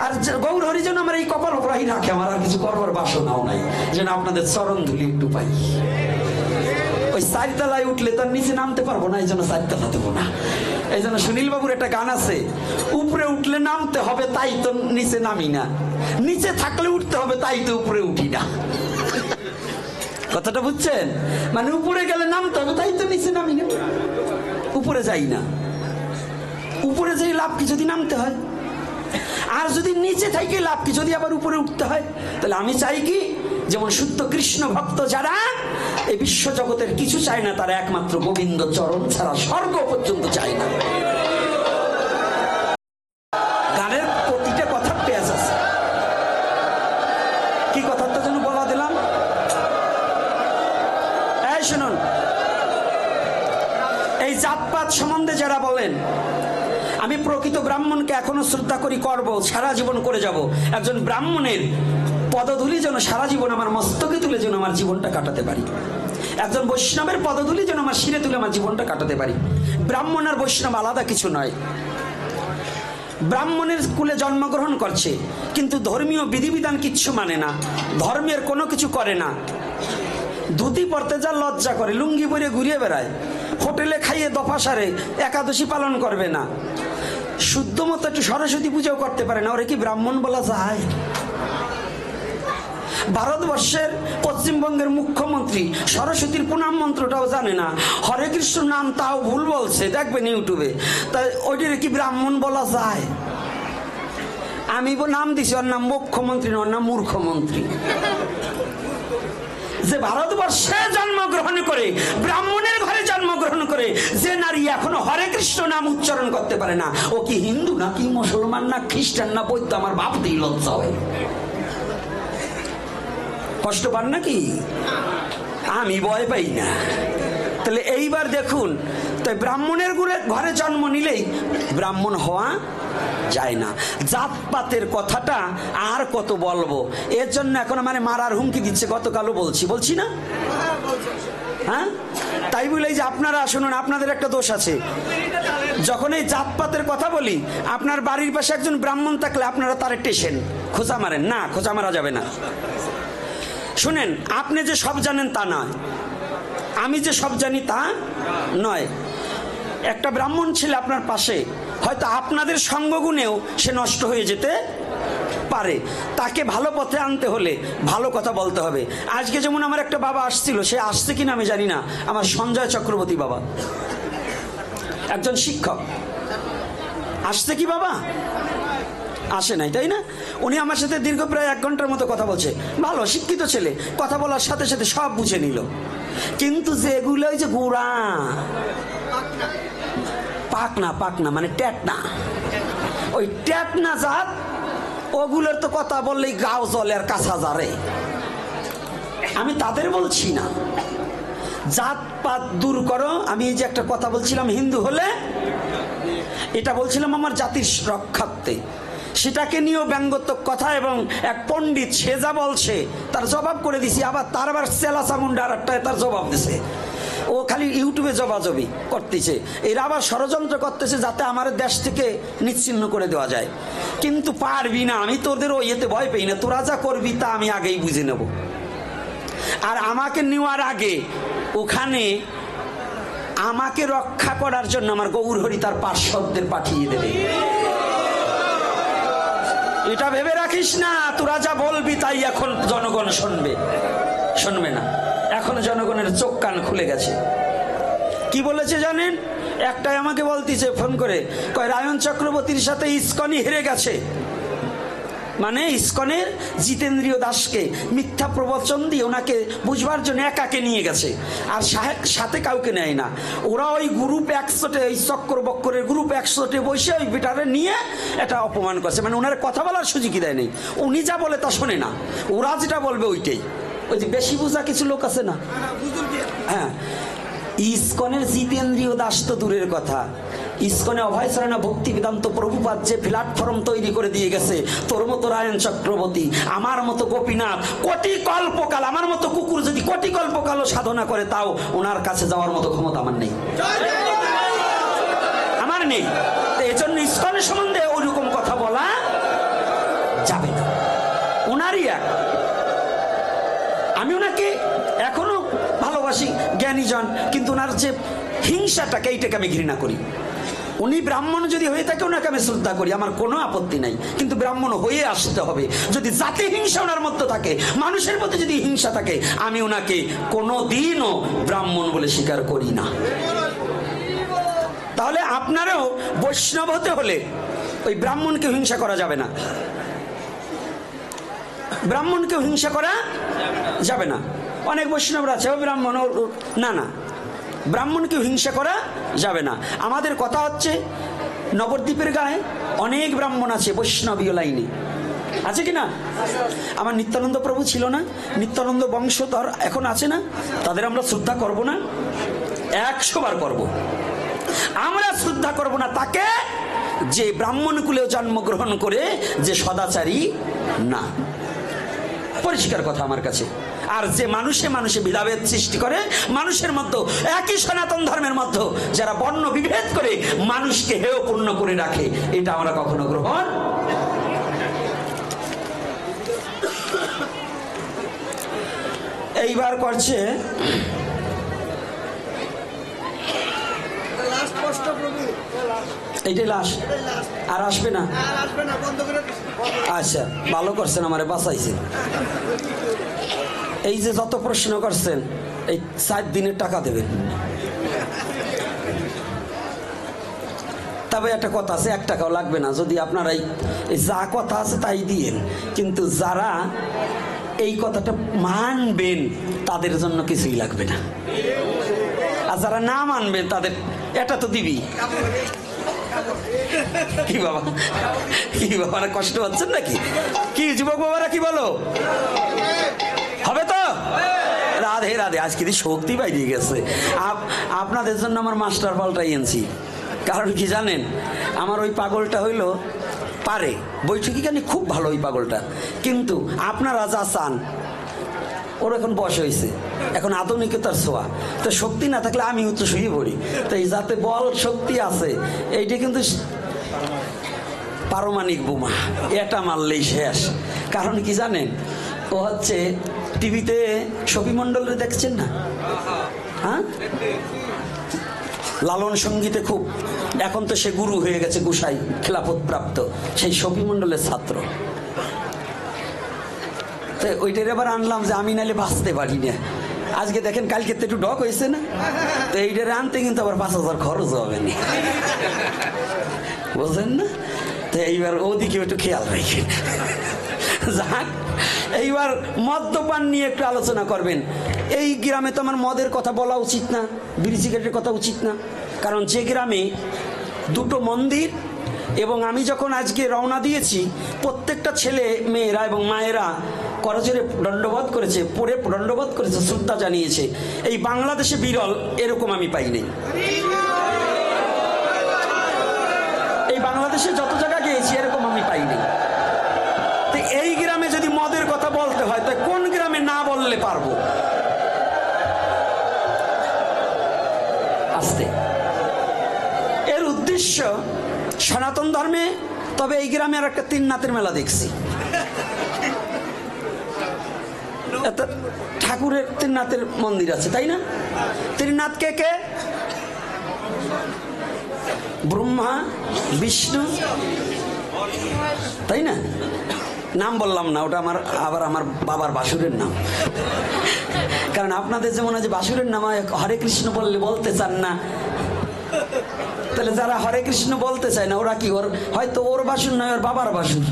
আর গৌর হরি যেন আমার এই কপাল পোড়াই রাখে, আমার আর কিছু করবার বাসনাও নাই, যেন আপনাদের চরণ ধুলি একটু পাই। ওই 4 তলায় উঠলে তার নিচে নামতে পারবো না, এই জন্য 4 তলা দেবো না। এই জন্য সুনীল বাবুর একটা গান আছে, উপরে উঠলে নামতে হবে তাই তো নিচে নামি না, নিচে থাকলে উঠতে হবে তাই তো উপরে উঠি না। কথাটা বুঝছেন? মানে উপরে গেলে নামতে হবে তাই তো নিচে নামি না, উপরে যাই না। উপরে যাই লাভ কি যদি নামতে হয়, আর যদি নিচে থাকি লাভ কি যদি আবার উপরে উঠতে হয়? তাহলে আমি চাই কি, যেমন শুদ্ধ কৃষ্ণ ভক্ত যারা এই বিশ্ব জগতের কিছু চায় না, তারা একমাত্র গোবিন্দ চরণ ছাড়া স্বর্গ পর্যন্ত চায় না। গানের প্রতিটা কথা পেঁয়াজ আছে। কি কথাটা যেন বলা দিলাম, এই শুনুন, এই জাতপাত সম্বন্ধে যারা বলেন, আমি প্রকৃত ব্রাহ্মণকে এখনো শ্রদ্ধা করি, করব, সারা জীবন করে যাব। একজন ব্রাহ্মণের পদধূলি যেন সারা জীবন আমার মস্তকে তুলে যেন আমার জীবনটা কাটাতে পারি। একজন বৈষ্ণবের পদধূলি যেন আমার শিরে তুলে আমার জীবনটা কাটাতে পারি। ব্রাহ্মণ আর বৈষ্ণব আলাদা কিছু নয়। ব্রাহ্মণের স্কুলে জন্মগ্রহণ করছে কিন্তু ধর্মীয় বিধিবিধান কিচ্ছু মানে না, ধর্মের কোনো কিছু করে না। ধুতি পরতে যা লজ্জা করে, লুঙ্গি পরে ঘুরিয়ে বেড়ায়, হোটেলে খাইয়ে দফা সারে, একাদশী পালন করবে না, শুদ্ধ মতো একটু সরস্বতী পুজোও করতে পারে না। ওরে কি ব্রাহ্মণ বলা যায়? ভারতবর্ষের পশ্চিমবঙ্গের মুখ্যমন্ত্রী সরস্বতীর প্রণাম মন্ত্রটাও জানে না, হরে কৃষ্ণ নাম তাও ভুল বলছে, দেখবেন ইউটিউবে। তাই ওইটারে কি ব্রাহ্মণ বলা যায়? আমি নাম দিছি, ওর নাম মুখ্যমন্ত্রী, ওর নাম মূর্খমন্ত্রী। যে ভারতবর্ষে জন্মগ্রহণ করে, ব্রাহ্মণের ঘরে জন্মগ্রহণ করে যে নারী এখনো হরে কৃষ্ণ নাম উচ্চারণ করতে পারে না, ও কি হিন্দু না কি মুসলমান না খ্রিস্টান না বৌদ্ধ? আমার ভাবতেই লজ্জা হয়। কষ্ট পান নাকি? আমি ভয় পাই না। তাহলে এইবার দেখুন, তাই ব্রাহ্মণের ঘরে জন্ম নিলেই ব্রাহ্মণ হওয়া যায় না। জাতপাতের কথাটা আর কত বলবো, এর জন্য এখন মানে মারার হুমকি দিচ্ছে। গতকালও বলছি না? হ্যাঁ, তাই বলে যে আপনারা শুনুন, আপনাদের একটা দোষ আছে। যখন এই জাতপাতের কথা বলি, আপনার বাড়ির পাশে একজন ব্রাহ্মণ থাকলে আপনারা তার টেশন খোঁচা মারেন না, খোঁচা মারা যাবে না। শুনেন, আপনি যে সব জানেন তা নয়, আমি যে সব জানি তা নয়। একটা ব্রাহ্মণ ছিল আপনার পাশে, হয়তো আপনাদের সঙ্গগুণেও সে নষ্ট হয়ে যেতে পারে। তাকে ভালো পথে আনতে হলে ভালো কথা বলতে হবে। আজকে যেমন আমার একটা বাবা আসছিল, সে আসছে কিনা আমি জানি না, আমার সঞ্জয় চক্রবর্তী বাবা, একজন শিক্ষক। আসছে কি বাবা? আসে নাই, তাই না? উনি আমার সাথে দীর্ঘ প্রায় 1 ঘন্টার মতো কথা বলছে। ভালো শিক্ষিত ছেলে, কথা বলার সাথে সাথে সব বুঝে নিল। কিন্তু যেগুলো ওই যে গুড়া পাকনা মানে ট্যাটনা, ওই ট্যাটনা জাত, ওগুলোর তো কথা বললেই গাও জলে আর কাঁচা জারে। আমি তাদের বলছি না, জাতপাত দূর করো। আমি এই যে একটা কথা বলছিলাম, হিন্দু হলে, এটা বলছিলাম আমার জাতির রক্ষার্থে, সেটাকে নিয়েও ব্যঙ্গাত্মক কথা। এবং এক পণ্ডিত সে যা বলছে তার জবাব করে দিছি, আবার তার আবার চেলা চামুন্ডা আর একটা তার জবাব দিছে। ও খালি ইউটিউবে জবাজবি করতেছে, এরা আবার ষড়যন্ত্র করতেছে যাতে আমার দেশ থেকে নিচ্ছিন্ন করে দেওয়া যায়। কিন্তু পারবি না, আমি তোদের ওই এতে ভয় পাই না, তোরা যা করবি তা আমি আগেই বুঝে নেব। আর আমাকে নেওয়ার আগে ওখানে আমাকে রক্ষা করার জন্য আমার গৌরহরি তার পার্শ্বদের পাঠিয়ে দেবে। এটা ভেবে রাখিস না, তোরা যা বলবি তাই এখন জনগণ শুনবে না। এখন জনগণের চোখ কান খুলে গেছে। কি বলেছে জানেন? একটাই আমাকে বলতেছে ফোন করে, কয় রায়ন চক্রবর্তীর সাথে ইসকনই হেরে গেছে। মানে ইসকনের জিতেন্দ্রীয় দাসকে মিথ্যা প্রবচন দিয়ে ওনাকে বুঝবার জন্য একাকে নিয়ে গেছে, আর সাথে কাউকে নেয় না। ওরা ওই গ্রুপ 100 ওই চক্র বক্করের গ্রুপ 100 বসে ওই বেটারে নিয়ে এটা অপমান করছে। মানে ওনার কথা বলার সুযোগই দেয় নেই, উনি যা বলে তা শোনে না, ওরা যেটা বলবে ওইটাই। ওই যে বেশি বোঝা কিছু লোক আছে না, হ্যাঁ। ইসকনের জিতেন্দ্রীয় দাস তো দূরের কথা, ইসকনে অভয় শরণা ভক্তি বেদান্ত প্রভুপাদ যে প্ল্যাটফর্ম তৈরি করে দিয়ে গেছে, তোর মতো রায়ন চক্রবর্তী, আমার মতো গোপীনাথ, কোটি কল্পকাল, আমার মতো কুকুর যদি কোটি কল্পকালও সাধনা করে, তাও ওনার কাছে যাওয়ার মতো ক্ষমতা আমার নেই, আমার নেই। এই জন্য ইসকনের সম্বন্ধে ওইরকম কথা বলা যাবে না। ওনারই এক, আমি ওনাকে এখনো ভালোবাসি, জ্ঞানীজন, কিন্তু ওনার যে হিংসাটাকে, এইটাকে আমি ঘৃণা করি। উনি ব্রাহ্মণ যদি হয়ে থাকে ওনাকে আমি শ্রদ্ধা করি, আমার কোনো আপত্তি নাই, কিন্তু ব্রাহ্মণ হয়ে আসতে হবে। যদি জাতি হিংসা ওনার মধ্যে থাকে, মানুষের মধ্যে যদি হিংসা থাকে, আমি ওনাকে কোনোদিনও ব্রাহ্মণ বলে স্বীকার করি না। তাহলে আপনারাও বৈষ্ণব হতে হলে ওই ব্রাহ্মণকে হিংসা করা যাবে না, ব্রাহ্মণকেও হিংসা করা যাবে না। অনেক বৈষ্ণবরা আছে ব্রাহ্মণ, না, ব্রাহ্মণকেও হিংসা করা যাবে না। আমাদের কথা হচ্ছে, নবদ্বীপের গায়ে অনেক ব্রাহ্মণ আছে বৈষ্ণবীয় লাইনে, আছে কি না? আমার নিত্যানন্দ প্রভু ছিল না? নিত্যানন্দ বংশধর এখন আছে না? তাদের আমরা শ্রদ্ধা করব না? 100 বার করব। আমরা শ্রদ্ধা করব না তাকে যে ব্রাহ্মণ কুলেও জন্মগ্রহণ করে যে সদাচারী না। পরিষ্কার কথা আমার কাছে। আর যে মানুষে মানুষে ভেদাভেদ সৃষ্টি করে, মানুষের মধ্যে একই সনাতন ধর্মের মধ্যে যারা বর্ণ বিভেদ করে মানুষকে হেয়পূর্ণ করে রাখে, এটা আমরা কখনো গ্রহণ। এইবার করছে এইটাই লাস্ট, আর আসবে না। আচ্ছা, ভালো করছেন, আমারে বাঁচাইছেন। এই যে যত প্রশ্ন করছেন এই 4 দিনের টাকা দেবেন। তবে একটা কথা আছে, 1 টাকাও লাগবে না যদি আপনারা এই যা কথা আছে তাই দিয়েন। কিন্তু যারা এই কথাটা মানবেন তাদের জন্য কিছুই লাগবে না, আর যারা না মানবেন তাদের এটা তো দিবি। কি বাবা, কি বাবারা কষ্ট হচ্ছেন নাকি? কি যুবক বাবারা কি বলো, হবে তো? রাধে রাধে। আজ কিন্তু শক্তি বাইরে গেছে। আপনাদের জন্য আমার মাস্টার পাল্টাই এনেছি। কারণ কি জানেন, আমার ওই পাগলটা হইল পারে বৈঠকি গানি খুব ভালো ওই পাগলটা, কিন্তু আপনারা যা চান ওর এখন বয়স হয়েছে, এখন আধুনিকতার ছোঁয়া, তো শক্তি না থাকলে আমি তো শুয়ে পড়ি। তো এই যাতে বল শক্তি আছে, এইটা কিন্তু পারমাণিক বোমা, এটা মারলেই শেষ। কারণ কি জানেন, ও হচ্ছে টিভিতে শফি মণ্ডলের দেখছেন না? হ্যাঁ, লালন সঙ্গীতে খুব, এখন তো সে গুরু হয়ে গেছে, গুসাই খেলাফত প্রাপ্ত, সেই শফি মণ্ডলের ছাত্র। তো ওইটার এবার আনলাম যে আমি নাহলে বাঁচতে পারি না। আজকে দেখেন কালকে তো একটু ডক হয়েছে না, তো এইটার আনতে কিন্তু আবার 5,000 খরচ হবে না, বুঝলেন না? তো এইবার ওদিকে একটু খেয়াল রাখেন। যাক, এইবার মদ্যপান নিয়ে একটু আলোচনা করবেন। এই গ্রামে তো আমার মদের কথা বলা উচিত না, বিড়ি সিগারেটের কথা উচিত না। কারণ যে গ্রামে 2টো মন্দির, এবং আমি যখন আজকে রওনা দিয়েছি প্রত্যেকটা ছেলে মেয়েরা এবং মায়েরা করজোরে দণ্ডবোধ করেছে, পড়ে দণ্ডবোধ করেছে, শ্রদ্ধা জানিয়েছে। এই বাংলাদেশে বিরল, এরকম আমি পাই নাই। এই বাংলাদেশে যত জায়গা গিয়েছি এরকম আমি পাইনি। তো এই গ্রামে যদি মদের কথা বলতে হয়, তো কোন গ্রামে না বললে পারবো? আস্তে, এর উদ্দেশ্য সনাতন ধর্মে। তবে এই গ্রামে আর একটা 3 নাথের মেলা দেখছি। ঠাকুরের 3 নাথের মন্দির আছে, তাই না? 3 নাথ কে কে? ব্রহ্মা, বিষ্ণু, তাই না? নাম বললাম না, ওটা আবার আমার বাবার বাসুরের নাম। কারণ আপনাদের যেমন আছে বাসুরের নাম হরে কৃষ্ণ বললে বলতে চান না, তাহলে যারা হরে কৃষ্ণ বলতে চায় না ওরা কি, ওর হয়তো ওর বাসুর নয়, ওর বাবার বাসুর।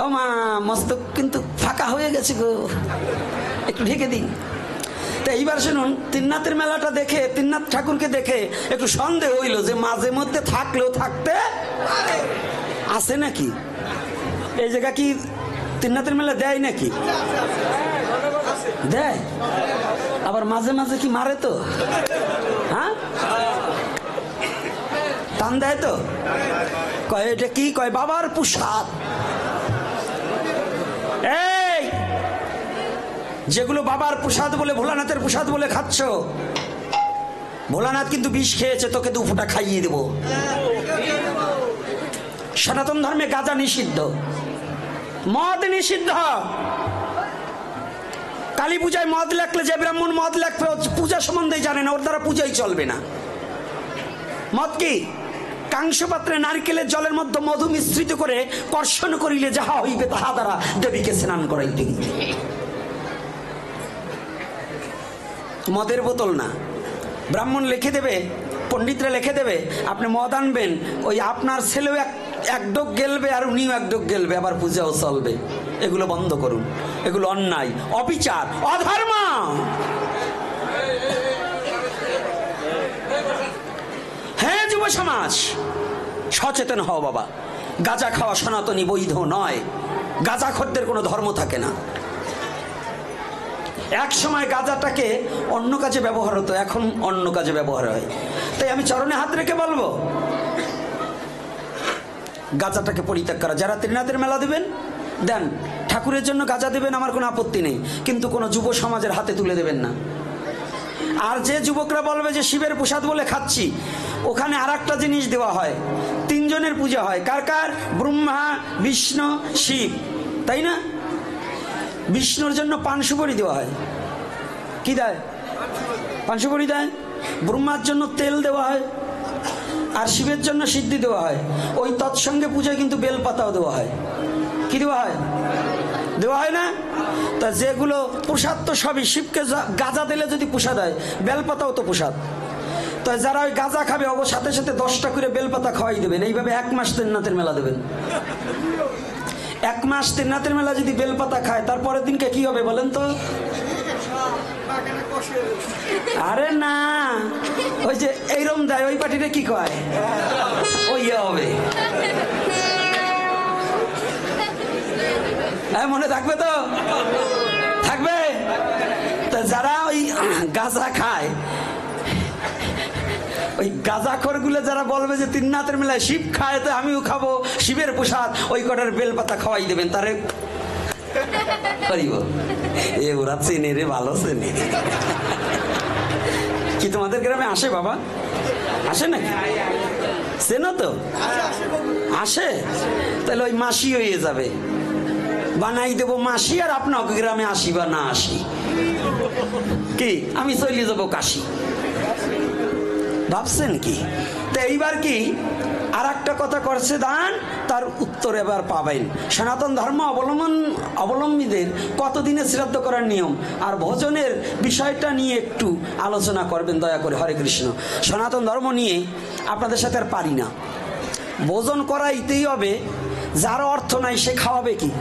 ও মা, মস্তক কিন্তু ফাঁকা হয়ে গেছে গো, একটু ঢেকে দিন। তো এইবার শুনুন, 3 নাথের মেলাটা দেখে, 3 নাথ ঠাকুরকে দেখে একটু সন্দেহ হইল যে মাঝে মধ্যে থাকলেও থাকতে আছে নাকি। এই জায়গা কি 3 নাথের মেলা দেয় নাকি? দেয়, আবার মাঝে মাঝে কি মারে তো? হ্যাঁ, টান দেয় তো। কয় এটা কি? কয় বাবার প্রসাদ। এই যেগুলো বাবার প্রসাদ বলে, ভোলানাথের প্রসাদ বলে খাচ্ছ, ভোলানাথ কিন্তু বিষ খেয়েছে, তোকে 2 ফোঁটা খাইয়ে দেব। সনাতন ধর্মে গাঁজা নিষিদ্ধ, মদ নিষিদ্ধ। কালী পূজায় মদ লেখলে, যে ব্রাহ্মণ মদ লেখবে পূজা সম্বন্ধে জানে না, ওর দ্বারা পূজাই চলবে না। মদ কি? কাংস পাত্রে নারকেলের জলের মধ্যে মধু মিশ্রিত করে কর্ষণ করিলে যাহা হইবে তাহা দ্বারা দেবীকে স্নান করাইতে হইবে। মদের বোতল না, ব্রাহ্মণ লিখে দেবে, পণ্ডিতরা লিখে দেবে, আপনি মদ আনবেন, ওই আপনার ছেলেও এক ডোক গেলবে আর উনিও 1 ডোক গেলবে, আবার পূজাও চলবে। এগুলো বন্ধ করুন, এগুলো অন্যায়, অবিচার, অধর্ম। হ্যাঁ যুব সমাজ, সচেতন হও বাবা। গাঁজা খাওয়া সনাতনী বৈধ নয়, গাঁজাখোরদের কোনো ধর্ম থাকে না। এক সময় গাঁজাটাকে অন্য কাজে ব্যবহার হতো, এখন অন্য কাজে ব্যবহার হয়। তাই আমি চরণে হাত রেখে বলবো গাঁজাটাকে পরিত্যাগ করা। যারা ত্রিনাথের মেলা দেবেন দেন, ঠাকুরের জন্য গাঁজা দেবেন, আমার কোনো আপত্তি নেই, কিন্তু কোনো যুব সমাজের হাতে তুলে দেবেন না। আর যে যুবকরা বলবে যে শিবের প্রসাদ বলে খাচ্ছি, ওখানে আর একটা জিনিস দেওয়া হয়, তিনজনের পূজা হয়। কার কার? ব্রহ্মা, বিষ্ণু, শিব, তাই না? বিষ্ণুর জন্য পান সুপারি দেওয়া হয়। কি দেয়? পান সুপারি দেয়। ব্রহ্মার জন্য তেল দেওয়া হয়, আর শিবের জন্য সিদ্ধি দেওয়া হয়। ওই তৎসঙ্গে পূজায় কিন্তু বেলপাতাও দেওয়া হয়। কি দেওয়া হয়? দেওয়া হয় না? তা যেগুলো প্রসাদ তো সবই, শিবকে গাঁজা দিলে যদি প্রসাদ হয়, বেলপাতাও তো প্রসাদ। তো যারা ওই গাঁজা খাবে অবশ্য সাথে সাথে 10টা করে বেলপাতা খাওয়াই দেবেন। এইভাবে 1 মাস ত্রিনাথের মেলা দেবেন। 1 মাস ত্রিনাথের মেলা যদি বেলপাতা খায়, তারপরের দিনকে কি হবে বলেন তো? আরে না, ওই যে এইরম দেয়, ওই পার্টিটা কি কয়, ওই হবে। মনে থাকবে তো? থাকবে। তা যারা ওই গাঁজা খায়, ওই গাঁজাখোর গুলো যারা বলবে যে ত্রিনাথের মেলায় শিব খায়, তো আমিও খাবো শিবের প্রসাদ, ওই কটার বেলপাতা খাওয়াই দেবেন। তারে এ ওরা চেনে রে, ভালো চেনে। কি তোমাদের গ্রামে আসে বাবা? আসে নাকি? চেনো তো? আসে। তাহলে ওই মাসি হয়ে যাবে, বানাই দেবো মাসি, আর আপনার গ্রামে আসি বা না আসি, কি আমি চলে যাবো কাশি। ভাবছেন কি? তো এইবার কি আর একটা কথা করছে দান, তার উত্তর এবার পাবেন। সনাতন ধর্ম অবলম্বীদের কতদিনে শ্রাদ্ধ করার নিয়ম আর ভোজনের বিষয়টা নিয়ে একটু আলোচনা করবেন দয়া করে। হরে কৃষ্ণ। সনাতন ধর্ম নিয়ে আপনাদের সাথে আর পারি না। ভোজন করাইতেই হবে। যার অর্থ নাই সে খাওয়াবে কি?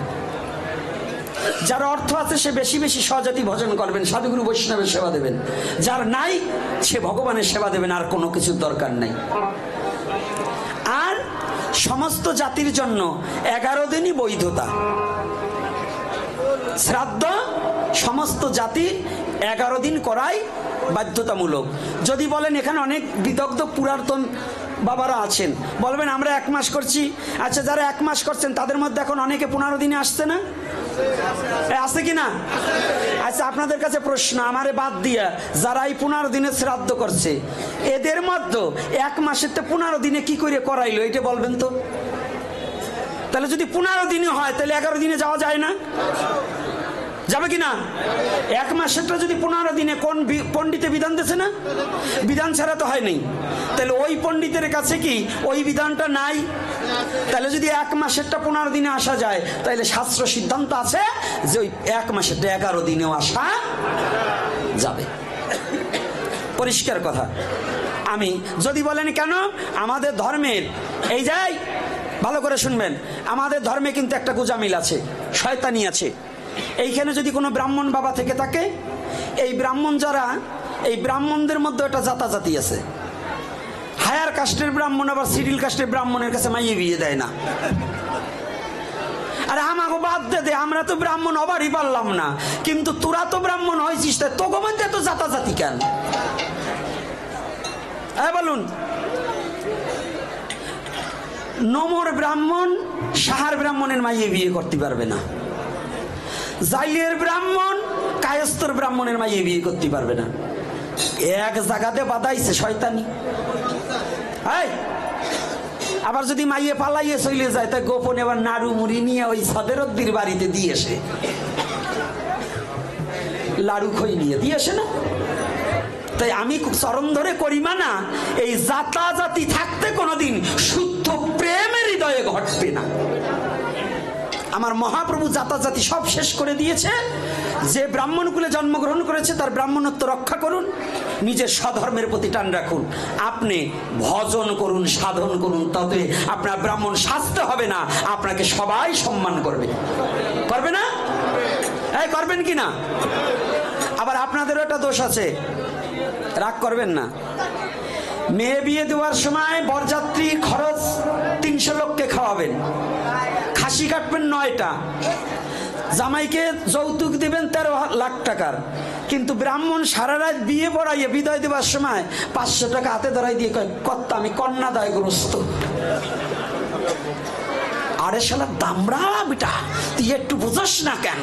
যার অর্থ আছে সে বেশি বেশি স্বজাতি ভজন করবেন, সাধুগুরু বৈষ্ণবের সেবা দেবেন। যার নাই সে ভগবানের সেবা দেবেন, আর কোনো কিছুর দরকার নেই। আর সমস্ত জাতির জন্য 11 দিনই বৈধতা। শ্রাদ্ধ সমস্ত জাতি 11 দিন করাই বাধ্যতামূলক। যদি বলেন এখানে অনেক বিদগ্ধ পুরাতন বাবারা আছেন, বলবেন আমরা 1 মাস করছি। আচ্ছা, যারা 1 মাস করছেন তাদের মধ্যে এখন অনেকে 15 দিনে আসছে না? আছে কি না? আচ্ছা, আপনাদের কাছে প্রশ্ন, আমারে বাদ দিয়া যারা এই 15 দিনে শ্রাদ্ধ করছে, এদের মধ্যে 1 মাসের 15 দিনে কি করে করাইলো এটা বলবেন তো? তাহলে যদি 15 দিনে হয়, তাহলে 11 দিনে যাওয়া যায় না? যাবে কি না? 1 মাসেরটা যদি 15 দিনে, কোন পণ্ডিতে বিধান দিয়েছে না? বিধান ছাড়া তো হয় নাই। তাহলে ওই পণ্ডিতের কাছে কি ওই বিধানটা নাই? তাহলে যদি 1 মাসেরটা 15 দিনে আসা যায়, তাহলে শাস্ত্র সিদ্ধান্ত আছে যে ওই 1 মাসেরটা 11 দিনেও আসা যাবে। পরিষ্কার কথা। আমি যদি বলেন কেন আমাদের ধর্মের, এই যাই ভালো করে শুনবেন, আমাদের ধর্মে কিন্তু একটা গোজামিল আছে, শয়তানি আছে। এইখানে যদি কোনো ব্রাহ্মণ বাবা থেকে থাকে, এই ব্রাহ্মণ যারা, এই ব্রাহ্মণদের মধ্যে একটা জাতাজাতি আছে। হায়ার কাস্টের ব্রাহ্মণ আবার সিডিল কাস্টের ব্রাহ্মণের কাছে মাইয়ে বিয়ে দেয় না। আরে আমাকে বাদ দে, আমরা তো ব্রাহ্মণ হবারই পারলাম না, কিন্তু তোরা তো ব্রাহ্মণ হয়েছিস, তোকে মধ্যে তো জাতাজাতি কেন? বলুন। নমর ব্রাহ্মণ সাহার ব্রাহ্মণের মাইয়ে বিয়ে করতে পারবে না। জাইলের ব্রাহ্মণ কায়স্থর ব্রাহ্মণের মাইয়ে বিয়ে করতে পারবে না। এক জায়গাতে বাদাইছে শয়তানি। আবার যদি মাইয়ে পালাইয়ে চলে যায়, তাই গোপনে আবার নাড়ু মুড়ি নিয়ে ওই সদেরদ্দির বাড়িতে দিয়েছে, লাড়ু খই নিয়ে দিয়েছে না? তাই আমি চরণ ধরে করি মানা, এই জাতাজাতি থাকতে কোনোদিন শুদ্ধ প্রেমের হৃদয়ে ঘটবে না। আমার মহাপ্রভু জাতাজাতি সব শেষ করে দিয়েছে। যে ব্রাহ্মণ কুলে জন্মগ্রহণ করেছে তার ব্রাহ্মণত্ব রক্ষা করুন, নিজের স্বধর্মের প্রতি টান রাখুন, আপনি ভজন করুন, সাধন করুন, তবে আপনার ব্রাহ্মণ সাজতে হবে না, আপনাকে সবাই সম্মান করবে। করবে না? এই করবেন কি না? আবার আপনাদেরও একটা দোষ আছে, রাগ করবেন না। মেয়ে বিয়ে দেওয়ার সময় বরযাত্রী খরচ 300 লোককে খাওয়াবেন, খাসি কাটবেন 9টা, জামাইকে যৌতুক দিবেন 13 লাখ টাকার, কিন্তু ব্রাহ্মণ সারা রাত বিয়ে পড়াইয়ে বিদায় দেবার সময় 500 টাকা হাতে ধরাই দিয়ে কয়, কর্তা আমি কন্যাদায়গ্রস্ত। আরে শালা দামড়া বেটা, তুই একটু বুঝস না কেন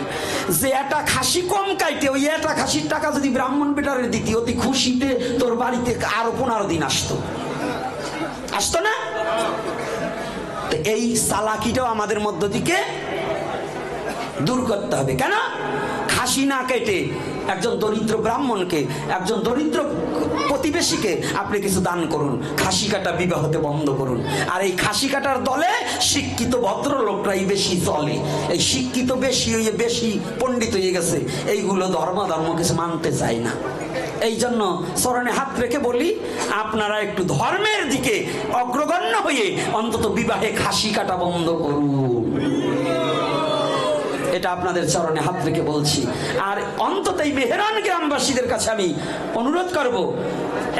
যে একটা খাসি কম কাইটে ওই একটা খাসির টাকা যদি ব্রাহ্মণ বেটারে দিতি, অতি খুশিতে তোর বাড়িতে আরো 15 দিন আসতো না? তো এই চালাকিটাও আমাদের মধ্য থেকে দূর করতে হবে। কেন? খাসি না কেটে একজন দরিদ্র ব্রাহ্মণকে, একজন দরিদ্র প্রতিবেশীকে আপনি কিছু দান করুন, খাসি কাটা বিবাহতে বন্ধ করুন। আর এই খাসি কাটার দলে শিক্ষিত ভদ্রলোকরাই বেশি চলে। এই শিক্ষিত বেশি হয়ে বেশি পণ্ডিত হয়ে গেছে, এইগুলো ধর্ম কিছু মানতে চায় না। এই জন্য চরণে হাত রেখে বলি, আপনারা একটু ধর্মের দিকে অগ্রগণ্য হয়ে অন্তত বিবাহে খাসি কাটা বন্ধ করুন। এটা আপনাদের চরণে হাত রেখে বলছি। আর অন্তত এই মেহেরান গ্রামবাসীদের কাছে আমি অনুরোধ করব,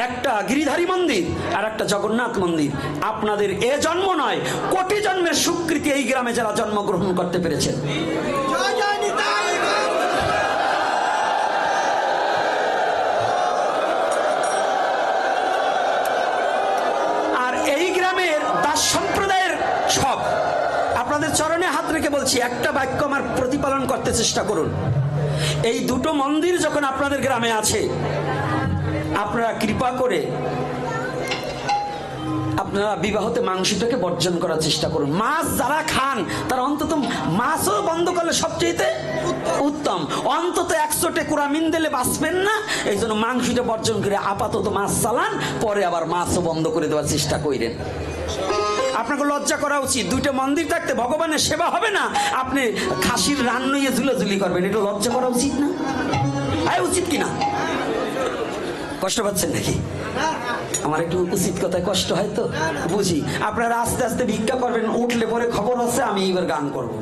একটা গিরিধারী মন্দির আর একটা জগন্নাথ মন্দির আপনাদের এ জন্ম নয়, কোটি জন্মের স্বীকৃতি এই গ্রামে যারা জন্মগ্রহণ করতে পেরেছেন। আর এই গ্রামের দাস সম্প্রদায়ের সব আপনাদের চরণে হাত রেখে বলছি, একটা বাক্য আমার প্রতিপালন করতে চেষ্টা করুন। এই দুটো মন্দির যখন আপনাদের গ্রামে আছে, আপনারা কৃপা করে আপনারা বিবাহতে মাংসটাকে বর্জন করার চেষ্টা করুন। মাছ যারা খান তারা অন্তত মাছও বন্ধ করলে সবচেয়ে উত্তম। অন্তত 100 টেকুরা মিন দিলে বাঁচবেন না, এই জন্য মাংসটা বর্জন করে আপাতত মাছ চালান, পরে আবার মাছও বন্ধ করে দেওয়ার চেষ্টা করেন। আপনাকে লজ্জা করা উচিত। দুইটা মন্দির থাকতে ভগবানের সেবা হবে না, আপনি খাসির রান নিয়ে ঝুলাঝুলি করবেন, এটা লজ্জা করা উচিত না? উচিত কিনা? কষ্ট পাচ্ছেন নাকি? আমার একটু উচিত কথায় কষ্ট হয় তো বুঝি। আপনারা আস্তে আস্তে ভিক্ষা করবেন, উঠলে পরে খবর আছে আমি এবার গান করব।